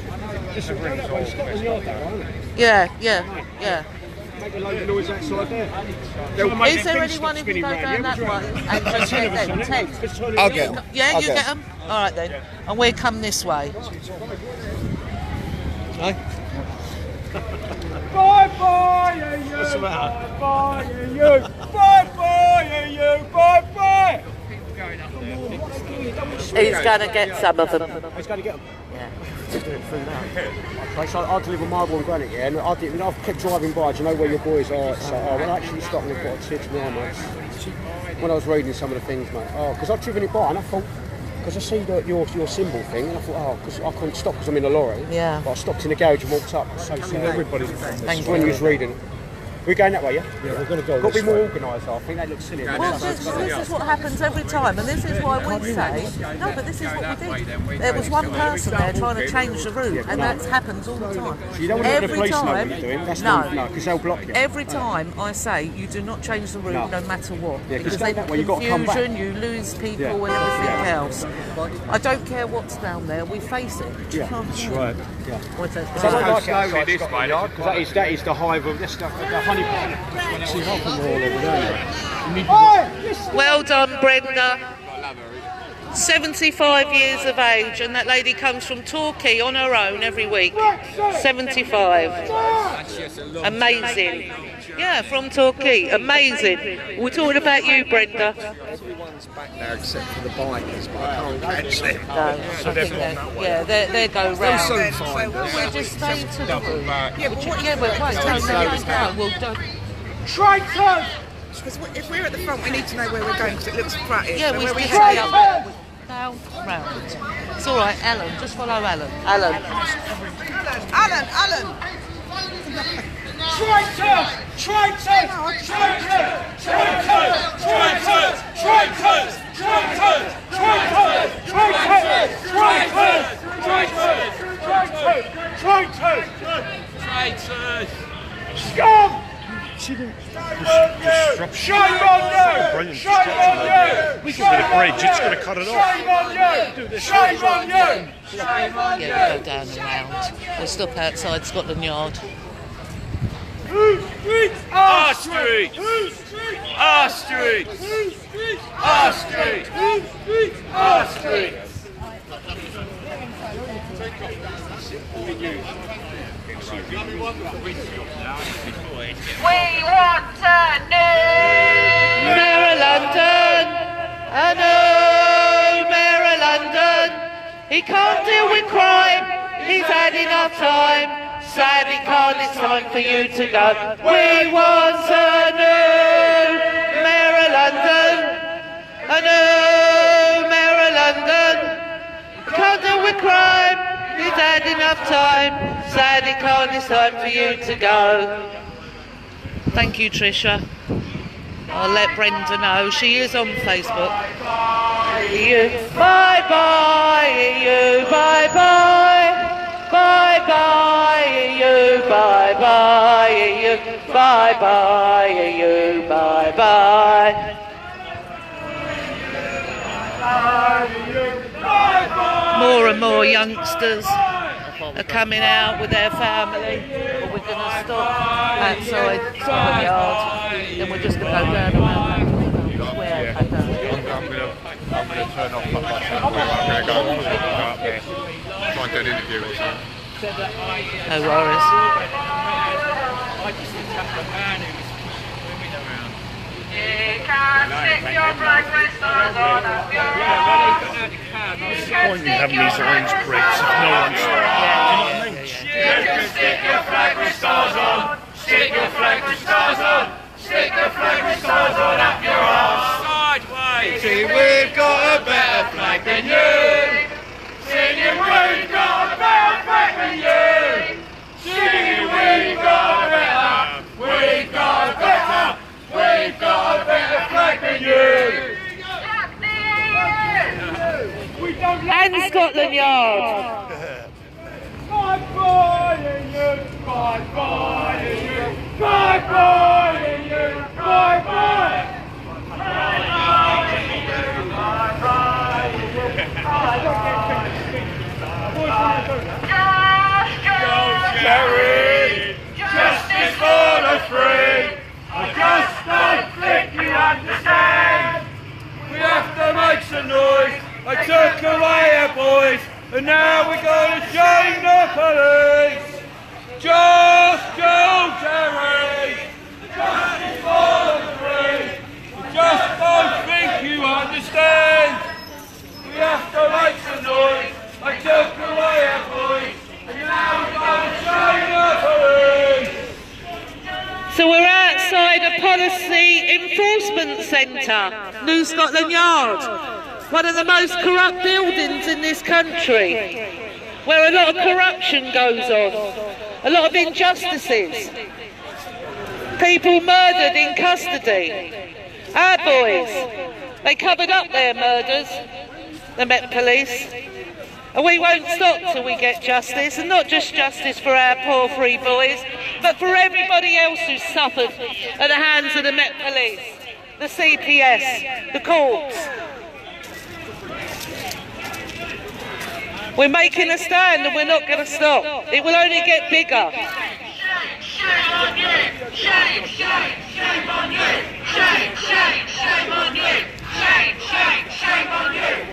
Yeah. Make a load of noise outside there. Is there anyone who can go down that way and just get them? Ted? I'll get them. Yeah, you get them? All right then. And we'll come this way. Bye-bye, you. What's the matter? Bye, you. Bye-bye, you. Bye-bye. He's going to get some of them. He's going to get them. Yeah. Just do it through now. Okay, so I deliver marble and granite, yeah, and I've kept driving by. Do you know where your boys are? So when I actually stopped and got a tip now, mate. When I was reading some of the things, mate. Oh, because I've driven it by and I thought, because I see your symbol thing, and I thought, because I couldn't stop because I'm in a lorry. Yeah. But I stopped in the garage and walked up. So everybody's when you was reading. We're going that way, yeah? Yeah, we're going to go. Got to be more organised, I think. They look silly. Well, this is what happens every time, and this is why we say, no, but this is what we did. There was one person there trying to change the route, and that happens all the time. So you don't want the police know what you're doing? That's no, because they'll block you. Every time I say, you do not change the route no matter what. Yeah, because there's confusion, you lose people and everything else. I don't care what's down there, we face it. Yeah, that's right. Yeah. What's that? So I like outside Scotland Yard, because that is the hive of this stuff, the honey pot. See how come we're all over there. Well done, Brenda. 75 years of age, and that lady comes from Torquay on her own every week. 75. Amazing. Yeah, from Torquay. Amazing. We're talking about you, Brenda. Everyone's back now except for the bikers, but I can't catch them. No, I think they go round. We'll just stay to the room. Yeah, but we'll don't. Traitors! Because if we're at the front, we need to know where we're going because it looks pretty. Yeah, so we where we stay go. up down round. It's all right, Alan. Just follow Alan. Alan. Traitors! Traitors! Traitors! Traitors! Traitors! Traitors! Traitors! Traitors! Traitors! Traitors! Scum! Shame on you! Shame on you! We can do the bridge, it's going to cut it off. Shame on you! Shame on you! Shame on you! Yeah, we'll go down and round. We'll stop outside Scotland Yard. Our street! Our street! Our street! Our street! We want a new Mayor of London, a new Mayor of London. He can't deal with crime, he's had enough time. Sadly can't, it's time for you to go. We want a new Mayor of London, a new Mayor of London. He can't deal with crime, he's had enough time. Sadly can't, it's time for you to go. Thank you, Trisha. I'll let Brenda know. She is on Facebook. You, bye bye, you, bye bye. Bye bye, you, bye bye, you, bye bye, you, bye bye. More and more youngsters are coming out with their family, but we're going to stop outside Scotland Yard, then we're just going to go down around the square. I'm going to turn off my bus and I'm going to go up there, try and do an interview or something. No worries. You can stick your progress stars on up your arms. What's the point in having these orange bricks if no one's there? Do you know what I mean? You can stick your flag with stars on. Stick your flag with stars on. Stick your flag with stars on up your arms. Sideways. See, we've got a better flag than you. Singing, we've got a better flag than you. Singing, we've got a better. We've got a better. We've got a better flag than you. And Scotland Yard. Bye bye you, bye bye you, bye bye you, bye bye. Jerry, justice for the free. I just don't think you understand. We have to make some noise. I took away our boys, and now we're going to join the police. Just go, Jerry. Justice for the free. I just don't think you understand. We have to make some noise. I took away our boys, and now we're going to join the police. So we're outside a policy enforcement centre, New Scotland Yard. One of the most corrupt buildings in this country, where a lot of corruption goes on, a lot of injustices, people murdered in custody. Our boys, they covered up their murders, the Met Police, and we won't stop till we get justice, and not just justice for our poor free boys, but for everybody else who's suffered at the hands of the Met Police, the CPS, the courts. We're making a stand and we're not going to stop. It will only get bigger. Shame on you! Shame, shame, shame on you! Shame, shame, shame on you! Shame, shame, shame on you!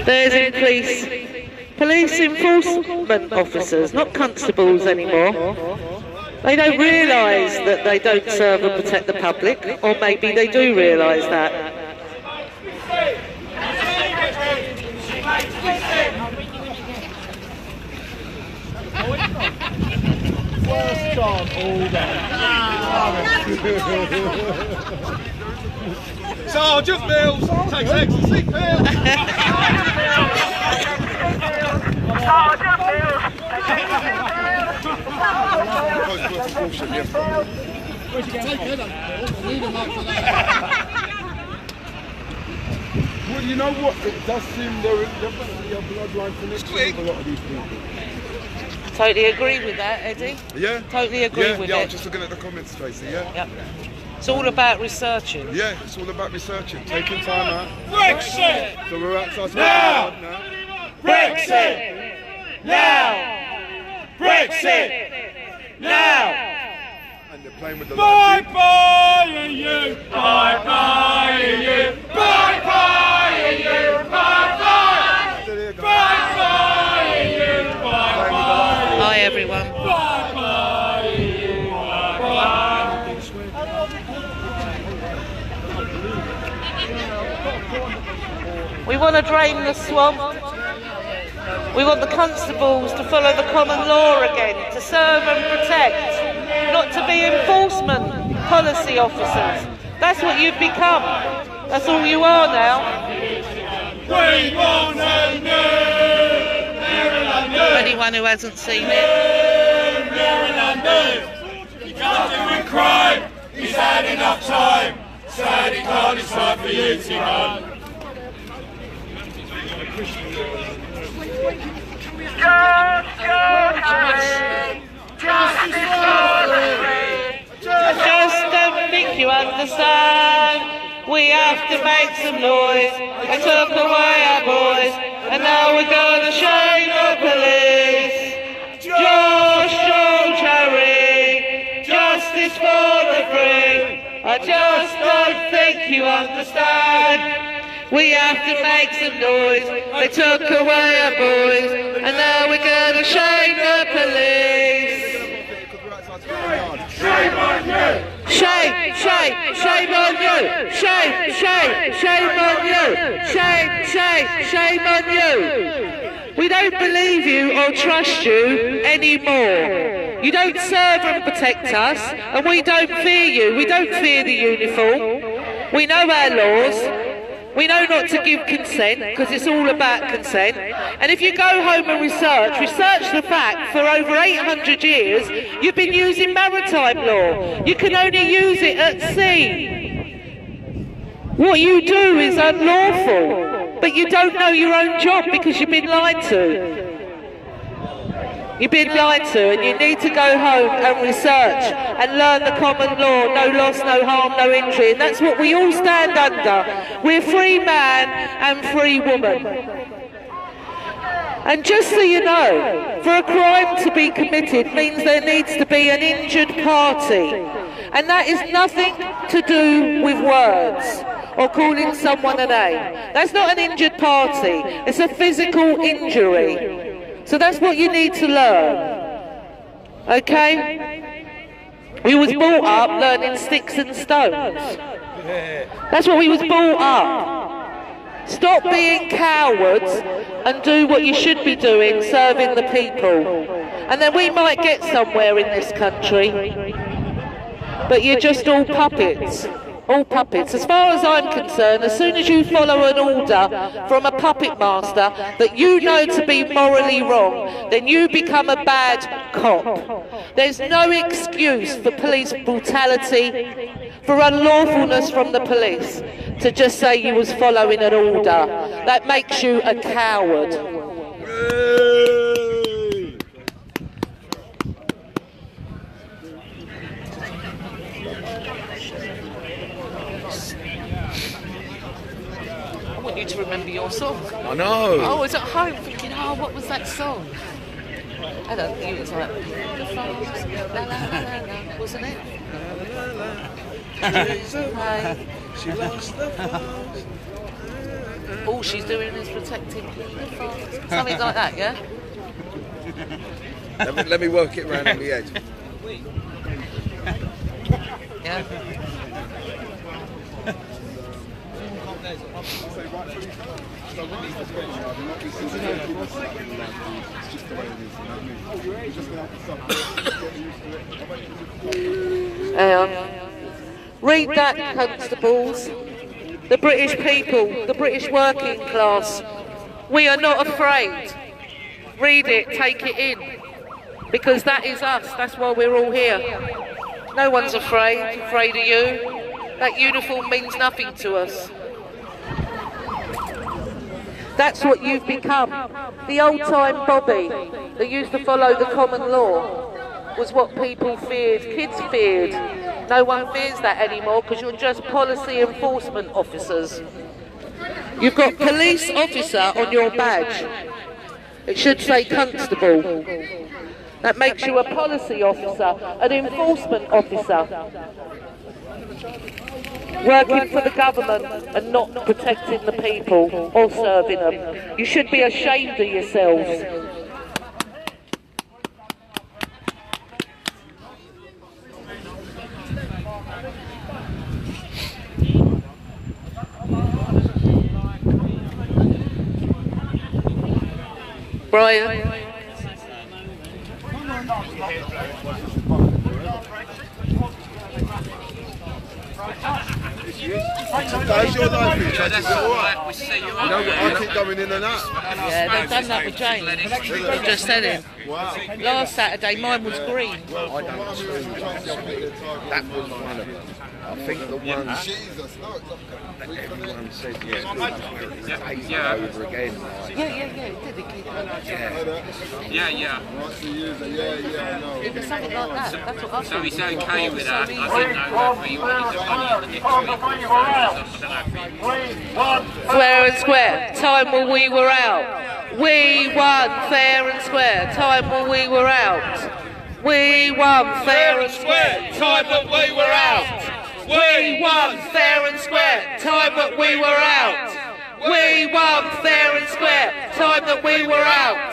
There's in police enforcement officers, not constables anymore. They don't realise that they don't serve and protect the public, or maybe they do realise that. Worst chant all day. Sergeant Mills takes ecstasy pills. Sergeant Mills takes ecstasy pills. Well, you know what? It does seem there is definitely a bloodline connection with a lot of these people. Totally agree with that, Eddie. Yeah? Totally agree with I it. was just looking at the comments, Tracy, yeah? Yep. It's all about researching. Yeah, it's all about researching, taking time out. Brexit! So we're outside Now! Brexit! Now! Brexit! Now! And they're playing with the Bye bye you! Bye bye you! Bye bye you! Bye bye! Bye bye you! Bye bye! Hi everyone. Bye bye you! Bye bye! We want to drain the swamp. We want the constables to follow the common law again, to serve and protect, not to be enforcement policy officers. That's what you've become. That's all you are now. We want a new Maryland For anyone who hasn't seen it. Maryland you can't do with crime. He's had enough time. Sad he can't, it's time for you to go. Just don't think you understand. We have to make some noise. They took away our boys, and now we're gonna shame the police. Josh, Harry, justice for the free. I just don't think you understand. We have to make some noise. They took away our boys, and now we're gonna shame the police. Shame on you! Shame, shame, shame on you! Shame, shame, shame on you! Shame, shame, shame on you! We don't believe you or trust you anymore. You don't serve and protect us, and we don't fear you. We don't fear the uniform. We know our laws. We know not to give consent, because it's all about consent. And if you go home and research the fact for over 800 years, you've been using maritime law. You can only use it at sea. What you do is unlawful, but you don't know your own job because you've been lied to. You've been lied to, and you need to go home and research and learn the common law, no loss, no harm, no injury, and that's what we all stand under. We're free man and free woman. And just so you know, for a crime to be committed means there needs to be an injured party, and that is nothing to do with words or calling someone a name. That's not an injured party, it's a physical injury. So that's what you need to learn, okay? We was brought up learning sticks and stones. That's what we was brought up. Stop being cowards and do what you should be doing, serving the people. And then we might get somewhere in this country. But you're just all puppets. All puppets. As far as I'm concerned, as soon as you follow an order from a puppet master that you know to be morally wrong, then you become a bad cop. There's no excuse for police brutality, for unlawfulness from the police, to just say you was following an order. That makes you a coward. I want you to remember your song. I know. I was at home thinking, oh, what was that song? I don't think it was like, the phones, la la la la, wasn't it? She lost the fast. All she's doing is protecting the fast. Something like that, yeah? Let me work it round on the edge. Yeah. Read that, constables. The British people, the British working class, we are not afraid. Read it, take it in, because that is us, that's why we're all here. No one's afraid of you. That uniform means nothing to us. That's what you've become. The old-time Bobby that used to follow the common law was what people feared, kids feared. No one fears that anymore because you're just policy enforcement officers. You've got police officer on your badge. It should say constable. That makes you a policy officer, an enforcement officer. Working for the government and not protecting the people or serving them. You should be ashamed of yourselves. Brian? How's your life been? Yeah, that's all right. We see you up there. I keep going in and out. Yeah, they've done that with Jane. I'm just telling. Wow. Last Saturday, mine was green. I don't That was one of them. I think the one that everyone said, yeah, over again. Yeah. It was something like that. That's what I So he's okay with that. I didn't know whether he wanted to Fair and square, time when we were out. We won fair and square, time when we were out. We won fair and square, time when we were out. We won fair and square, time that we were out. We won fair and square, time that we were out.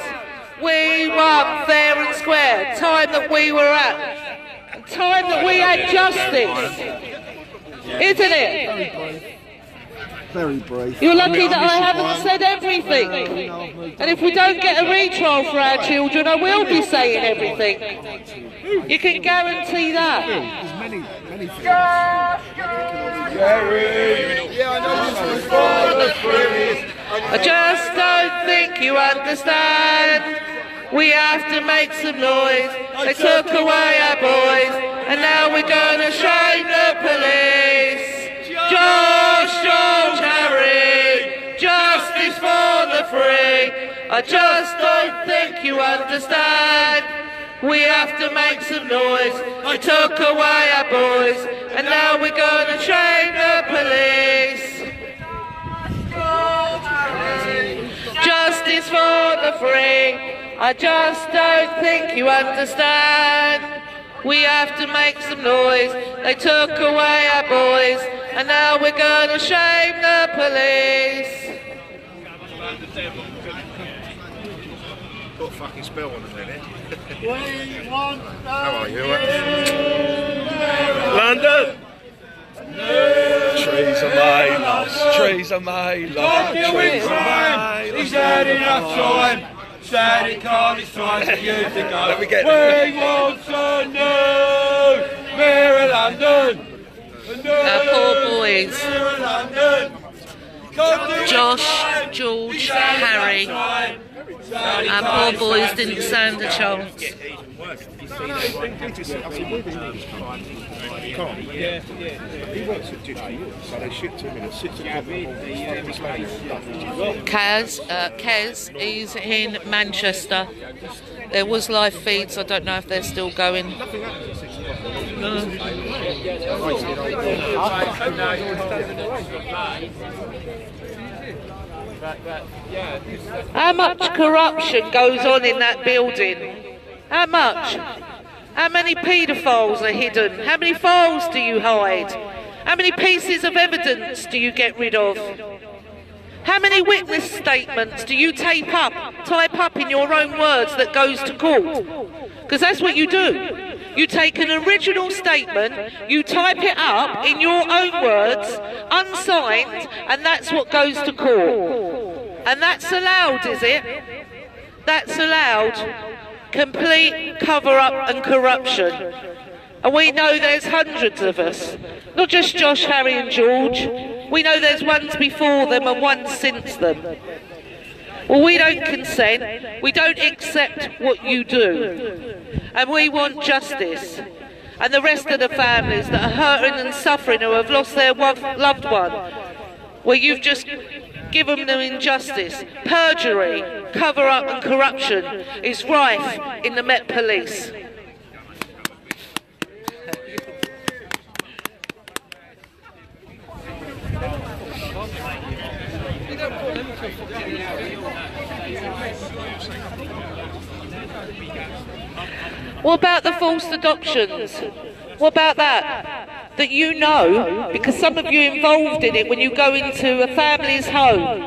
We won fair and square, time that we were out. Time that we had justice. Isn't it? Very brave. You're lucky that I haven't said everything. And if we don't get a retrial for our children, I will be saying everything. You can guarantee that. There's many things. I just don't think you understand. We have to make some noise. They took away our boys, and now we're gonna shame the police. George Harry, justice for the free. I just don't think you understand. We have to make some noise. They took away our boys, and now we're gonna shame the police. Justice for the free. I just don't think you understand. We have to make some noise. They took away our boys, and now we're gonna shame the police. Got a fucking spell on a minute. How are you? London! Trees are made, lads. Trees are made, lads. Trees are made. He's had enough time. Said it can't, it's time for you to go. We want a new Mayor of London. Our poor boys. Josh, George, Harry. Our poor boys didn't stand a chance. He works at Digital, so they shipped him in at 6 o'clock in the morning. Kez is in Manchester. There was live feeds, I don't know if they're still going. How much corruption goes on in that building? How much? How many paedophiles are hidden? How many files do you hide? How many pieces of evidence do you get rid of? How many witness statements do you type up in your own words that goes to court? Because that's what you do. You take an original statement, you type it up in your own words, unsigned, and that's what goes to court. And that's allowed, is it? That's allowed. Complete cover-up and corruption. And we know there's hundreds of us. Not just Josh, Harry and George. We know there's ones before them and ones since them. Well, we don't consent. We don't accept what you do. And we want justice. And the rest of the families that are hurting and suffering, who have lost their loved one, well, you've just given them injustice. Perjury, cover-up and corruption is rife in the Met Police. What about the false adoptions? What about that? That you know, because some of you are involved in it, when you go into a family's home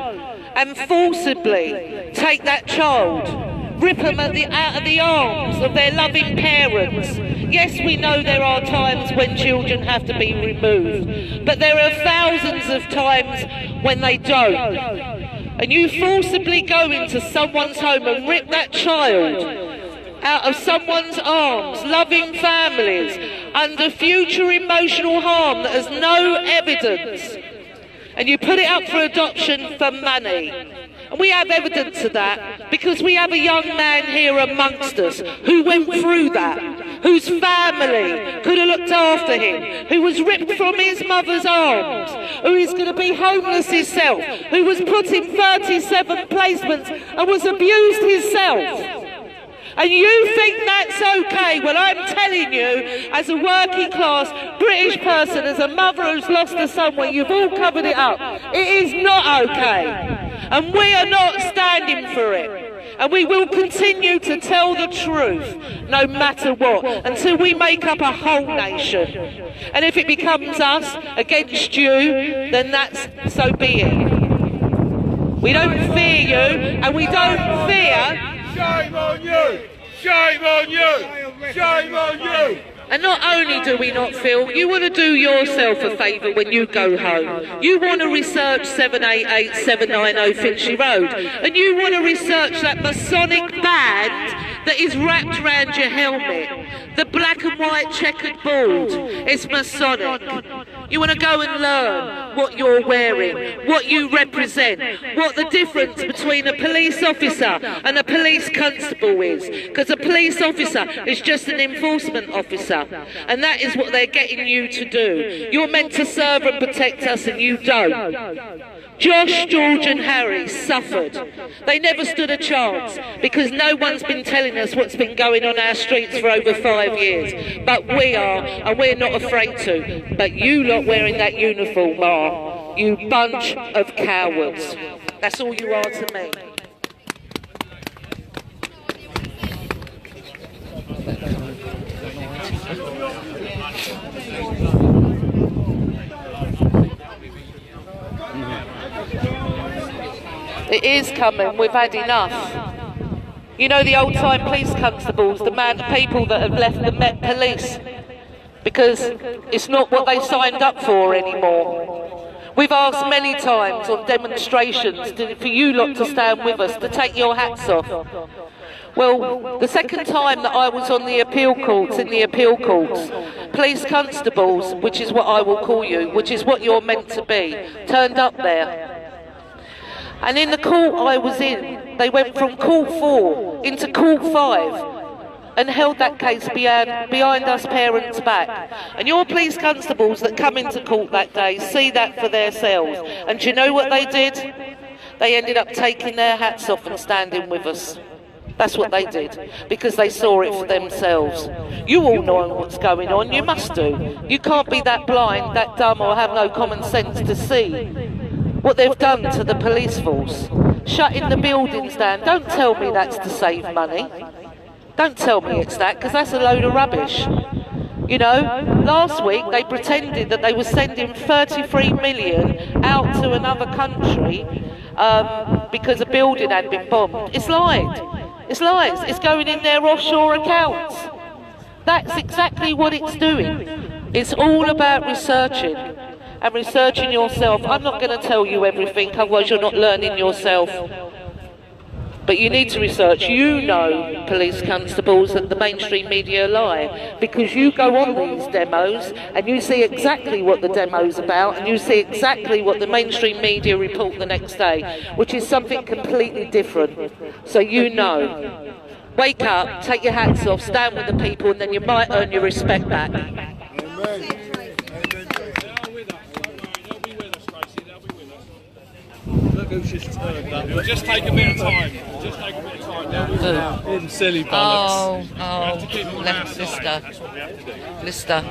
and forcibly take that child, rip them out of the arms of their loving parents. Yes, we know there are times when children have to be removed, but there are thousands of times when they don't. And you forcibly go into someone's home and rip that child out of someone's arms, loving families, under future emotional harm that has no evidence, and you put it up for adoption for money. And we have evidence of that because we have a young man here amongst us who went through that, whose family could have looked after him, who was ripped from his mother's arms, who is going to be homeless himself, who was put in 37 placements and was abused himself. And you think that's okay? Well, I'm telling you, as a working class British person, as a mother who's lost a son, well, you've all covered it up. It is not okay. And we are not standing for it. And we will continue to tell the truth, no matter what, until we make up a whole nation. And if it becomes us against you, then that's so be it. We don't fear you, and we don't fear... Shame on you! Shame on you! Shame on you! And not only do we not feel, you want to do yourself a favour when you go home. You want to research 788 790 Finchley Road. And you want to research that Masonic band that is wrapped around your helmet. The black and white checkered board. It's Masonic. You want to go and learn what you're wearing, what you represent, what the difference between a police officer and a police constable is. Because a police officer is just an enforcement officer. And that is what they're getting you to do. You're meant to serve and protect us, and you don't. Josh, George and Harry suffered. They never stood a chance because no one's been telling us what's been going on our streets for over 5 years. But we are, and we're not afraid to. But you lot wearing that uniform are, you bunch of cowards. That's all you are to me. It is coming, we've had enough. You know the old time police constables, the amount of people that have left the Met Police because it's not what they signed up for anymore. We've asked many times on demonstrations for you lot to stand with us, to take your hats off. Well, the second time that I was on the appeal courts, police constables, which is what I will call you, which is what you're meant to be, turned up there. And in the court I was in, they went from court 4 into court 5 and held that case behind us parents' back. And your police constables that come into court that day see that for themselves. And do you know what they did? They ended up taking their hats off and standing with us. That's what they did, because they saw it for themselves. You all know what's going on, you must do. You can't be that blind, that dumb, or have no common sense to see what they've done to the police force. Shutting the buildings down. Don't tell me that's to save money. Don't tell me it's that, because that's a load of rubbish. You know, last week they pretended that they were sending 33 million out to another country because a building had been bombed. It's lies. It's lies. It's going in their offshore accounts. That's exactly what it's doing. It's all about researching and researching yourself. I'm not going to tell you everything, otherwise you're not learning yourself. But you need to research. You know, police constables, that the mainstream media lie, because you go on these demos and you see exactly what the demo's about, and you see exactly what the mainstream media report the next day, which is something completely different. So you know. Wake up, take your hats off, stand with the people, and then you might earn your respect back. It'll just take a bit of time. Just take a bit of time. Him silly bollocks. Lister.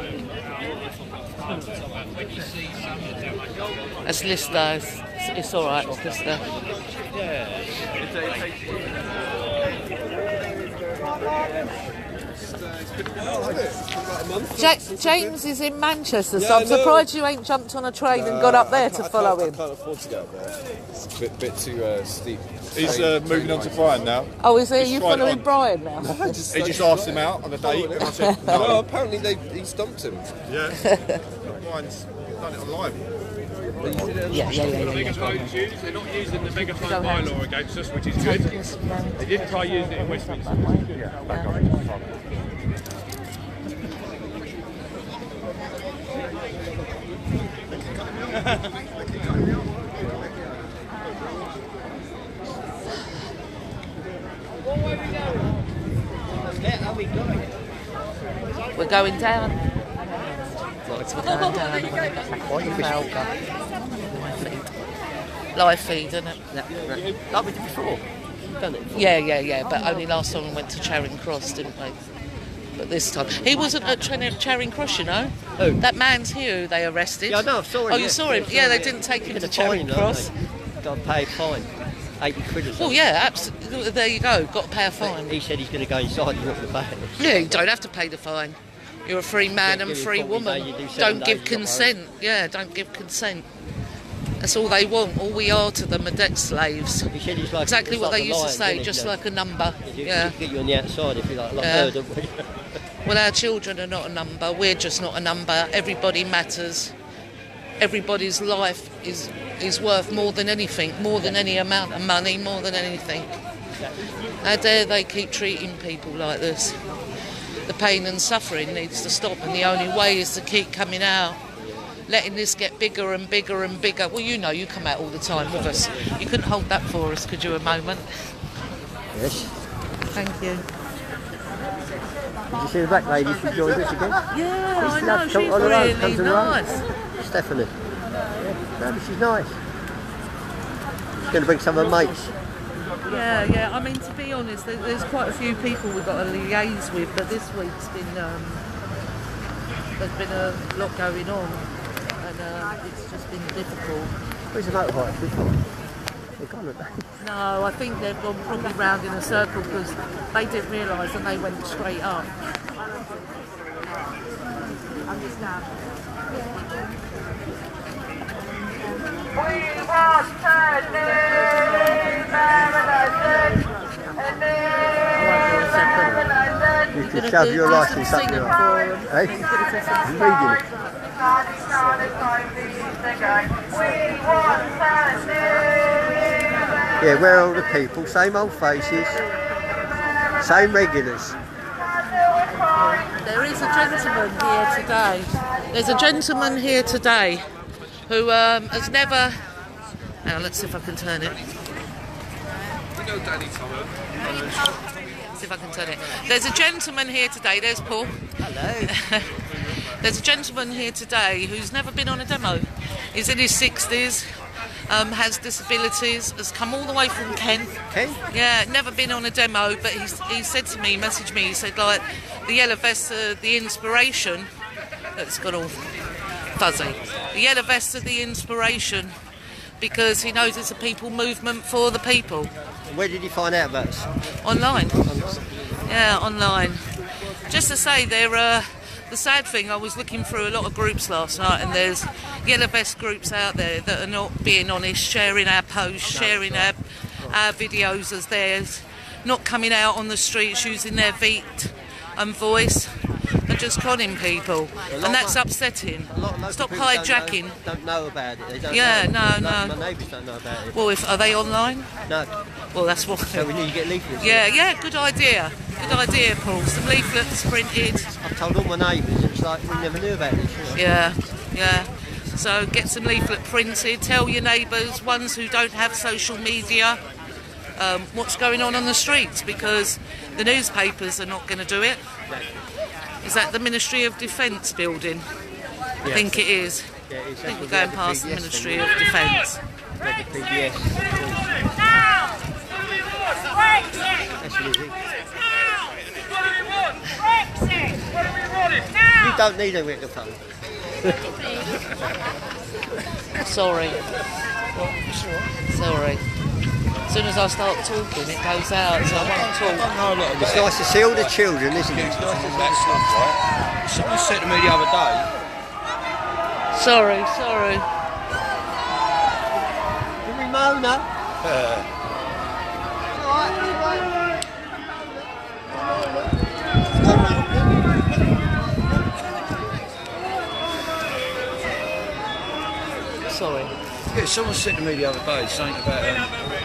That's Lister. It's all right, it's Lister. James is in Manchester, so I'm surprised you ain't jumped on a train and got up there to follow him. I can't afford to go up there. It's a bit too steep. He's moving on to Brian now. Oh, is he? You following Brian now? He just asked him out on a date, and I said no. Well, apparently he stumped him. Yeah. Brian's done it online. Yeah. Megaphones used. They're not using the megaphone bylaw against us, which is good. They didn't try using it in Westminster. Yeah, back up. We're going down. We're going down. Live feed, isn't it? Like we did before. Done it. Yeah. But only last time we went to Charing Cross, didn't we? But this time he wasn't at Charing Cross, you know. Who? That man's here who they arrested. Yeah, no, I saw him. Oh, you saw him? Yeah, they didn't take him to Charing Cross. Got to pay a fine, 80 quid or something. Oh yeah, absolutely. There you go. Got to pay a fine. He said he's going to go inside and not to pay it. Yeah, you don't have to pay the fine. You're a free man and free woman. Don't give consent. Yeah, don't give consent. That's all they want. All we are to them are debt slaves. Like, exactly what like they used to say, just like a number. Yeah. Get you on the outside if you like murder. Well, our children are not a number. We're just not a number. Everybody matters. Everybody's life is worth more than anything, more than any amount of money, more than anything. How dare they keep treating people like this? The pain and suffering needs to stop, and the only way is to keep coming out, letting this get bigger and bigger and bigger. Well, you know, you come out all the time with us. You couldn't hold that for us, could you, a moment? Yes. Thank you. Did you see the black lady? She joined us again? Yeah, I know, she's really nice. Stephanie. No, but she's nice. She's going to bring some of her mates. Yeah. I mean, to be honest, there's quite a few people we've got to liaise with, but this week's been there's been a lot going on, and it's just been difficult. Where's the motorbike? Which one? They're gone, haven't they? No, I think they've gone probably round in a circle because they didn't realise and they went straight up. Understand? We want to You can shove your license up your arm. Hey? He's reading it. Yeah, where are all the people? Same old faces, same regulars. There is a gentleman here today. There's a gentleman here today who has never... Hang on, let's see if I can turn it. We know Danny Thomas. See if I can turn it. There's a gentleman here today. There's Paul. Hello. There's a gentleman here today who's never been on a demo. He's in his 60s, has disabilities, has come all the way from Kent. Kent? Yeah, never been on a demo, but he said to me, messaged me, he said, like, the Yellow Vest are the inspiration. It's got all fuzzy. The Yellow Vest are the inspiration because he knows it's a people movement for the people. Where did you find out about us? Online. Yeah, online. Just to say, they're the sad thing, I was looking through a lot of groups last night, and there's yellow vest groups out there that are not being honest, sharing our posts, sharing our videos as theirs, not coming out on the streets using their feet and voice, and just conning people, and that's upsetting. Stop hijacking. Don't know about it. They don't Yeah, know. no. My neighbours don't know about it. Well, are they online? No. Well, that's what. So we need to get leaflets. Yeah, good idea. Good idea, Paul. Some leaflets printed. I've told all my neighbours, it's like we never knew about this. Yeah. So get some leaflet printed. Tell your neighbours, ones who don't have social media, what's going on the streets, because the newspapers are not going to do it. Is that the Ministry of Defence building? Yes. I think it is. Yeah, it is. I think we're going past the Ministry of Defence. You don't need a microphone. Sorry. As soon as I start talking, it goes out, so I won't talk. It's nice to see all the children, isn't it? It's nice to see that stuff, right? Someone said to me the other day. Sorry. Ramona. Sorry. Yeah, someone said to me the other day something about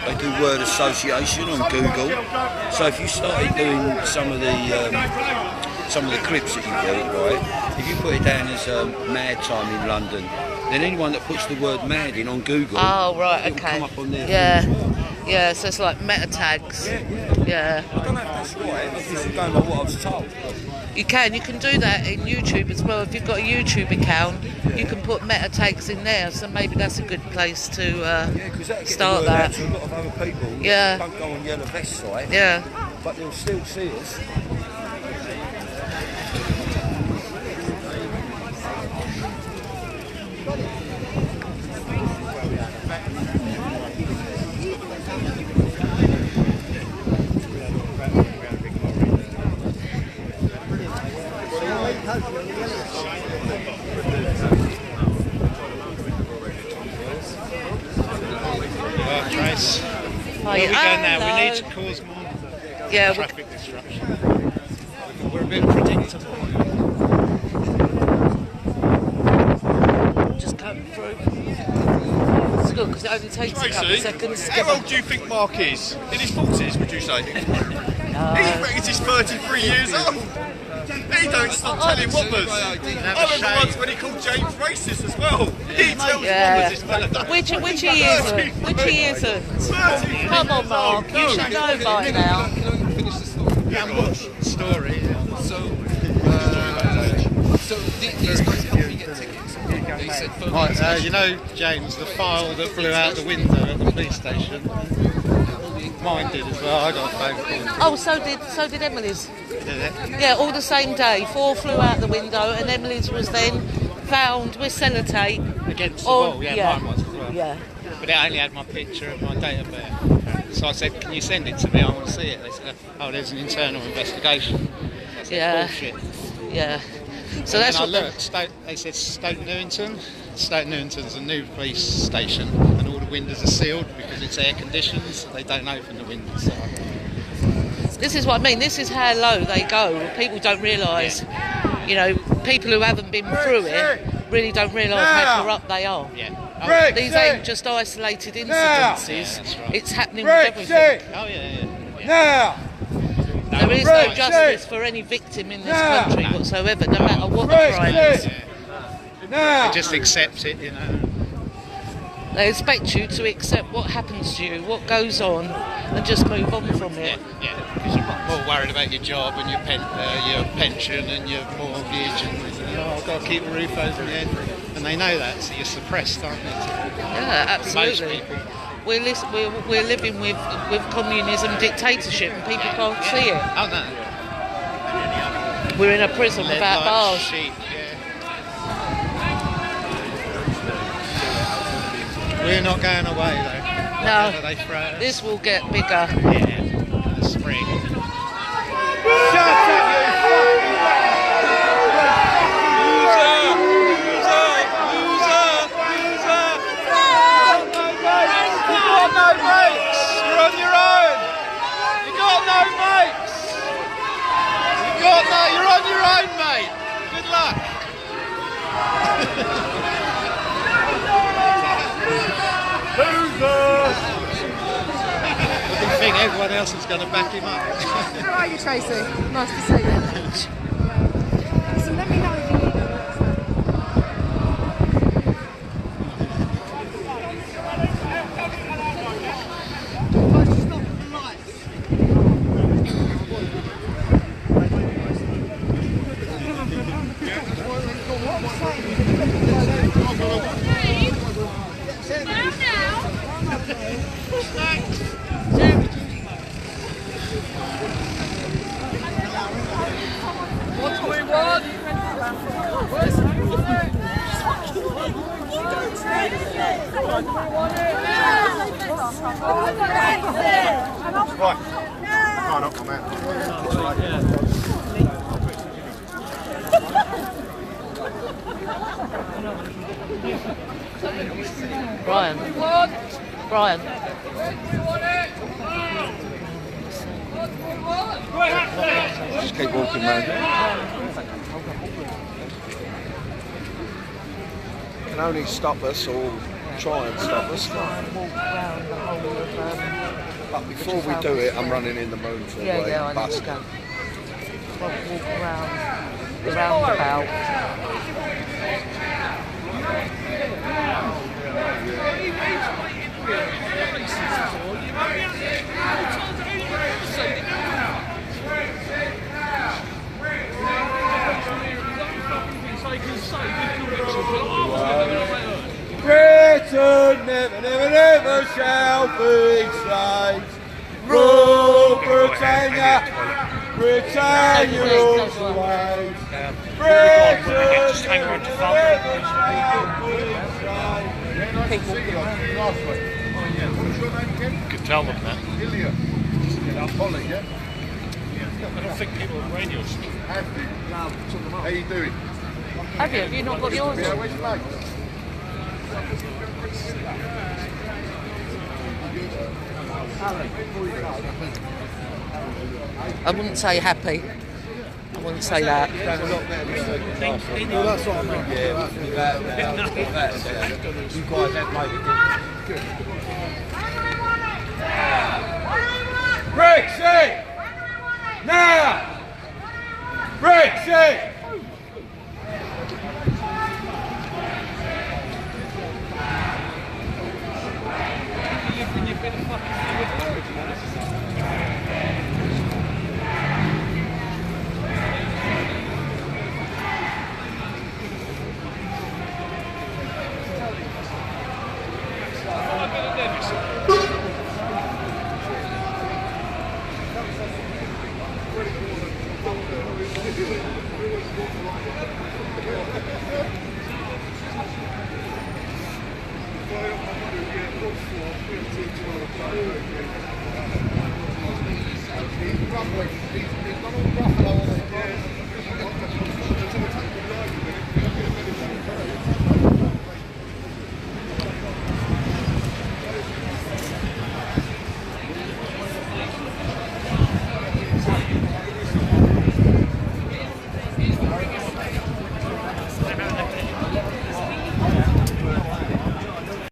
they do word association on Google. So if you started doing some of the clips that you do, right? If you put it down as mad time in London, then anyone that puts the word mad in on Google, oh right, it'll okay, come up on there. Yeah. So it's like meta tags. Yeah. I don't know if that's right. I'm just going by what I was told. You can do that in YouTube as well. If you've got a YouTube account, you can put meta tags in there. So maybe that's a good place to start that. To a lot of other people. Yeah. Don't go on Yellow Vest site. Yeah. But they'll still see us. Right, Trace. Where are we going now? We need to cause more traffic disruption. We're a bit predictable. Just come through. It's good because it only takes a couple of seconds. How old do you think Mark is? In his 40s, would you say? He's 33 years old. He don't stop telling whoppers. I remember once when he called James racist as well. He tells whoppers this fella does. Which he isn't. Which he isn't. Come on, Mark. You should know by now. Story. So these guys help me get tickets. They said Right, you know, James, the file that flew out the window at the police station. Mine did as well. I got a phone call. Oh, so did Emily's. Did it? Yeah, all the same day. 4 flew out the window, and Emily's was then found with sellotape against the wall. Yeah, mine was as well. Yeah. But it only had my picture and my date of birth. So I said, "Can you send it to me? I want to see it." They said, "Oh, there's an internal investigation." I said, "Bullshit." Yeah. So and that's then what I looked. They said Stoke Newington. Stoke Newington's a new police station, and all the windows are sealed because it's air conditioned. So they don't open the windows. So This is what I mean. This is how low they go. People don't realise. You know, people who haven't been through it really don't realise how corrupt they are. Yeah. These ain't just isolated incidences. It's happening with everything. Oh yeah. Now. There is no justice for any victim in this country whatsoever, no matter what the crime is. They just accept it, you know. They expect you to accept what happens to you, what goes on, and just move on from it. Yeah, because you're more worried about your job and your pension and your mortgage, and I've got to keep a roof over my head, and they know that, so you're suppressed, aren't you? Yeah, absolutely. We're living with communism dictatorship, and people can't see it. Oh no. We're in a prison without bars. Sheep, We're not going away though. No, Whatever they throw at us. this will get bigger. Yeah, in the spring. Shut up, you fucking everyone else is going to back him up. How are you, Tracy? Nice to see you. So let me know if you need What do we want? Right. Can't knock them out. Brian. Brian. Just keep walking, man. Can only stop us or try and stop us. But before we do it, I'm running in the moon for a way. Yeah, I understand. Walk around the roundabout. Britain never, never, never shall be slaves. Rule Britannia, Britannia rules the waves. Britain never, never shall be slaves. You could tell them that. Polly, yeah? I don't think people on radio speak. How you doing? Have you? Have you not got yours? Yeah, where's your mate? I wouldn't say happy. I wouldn't say that. Well, that's what I mean. Yeah, you guys have made it good. Brexit! Now! Brexit! He's not all rough.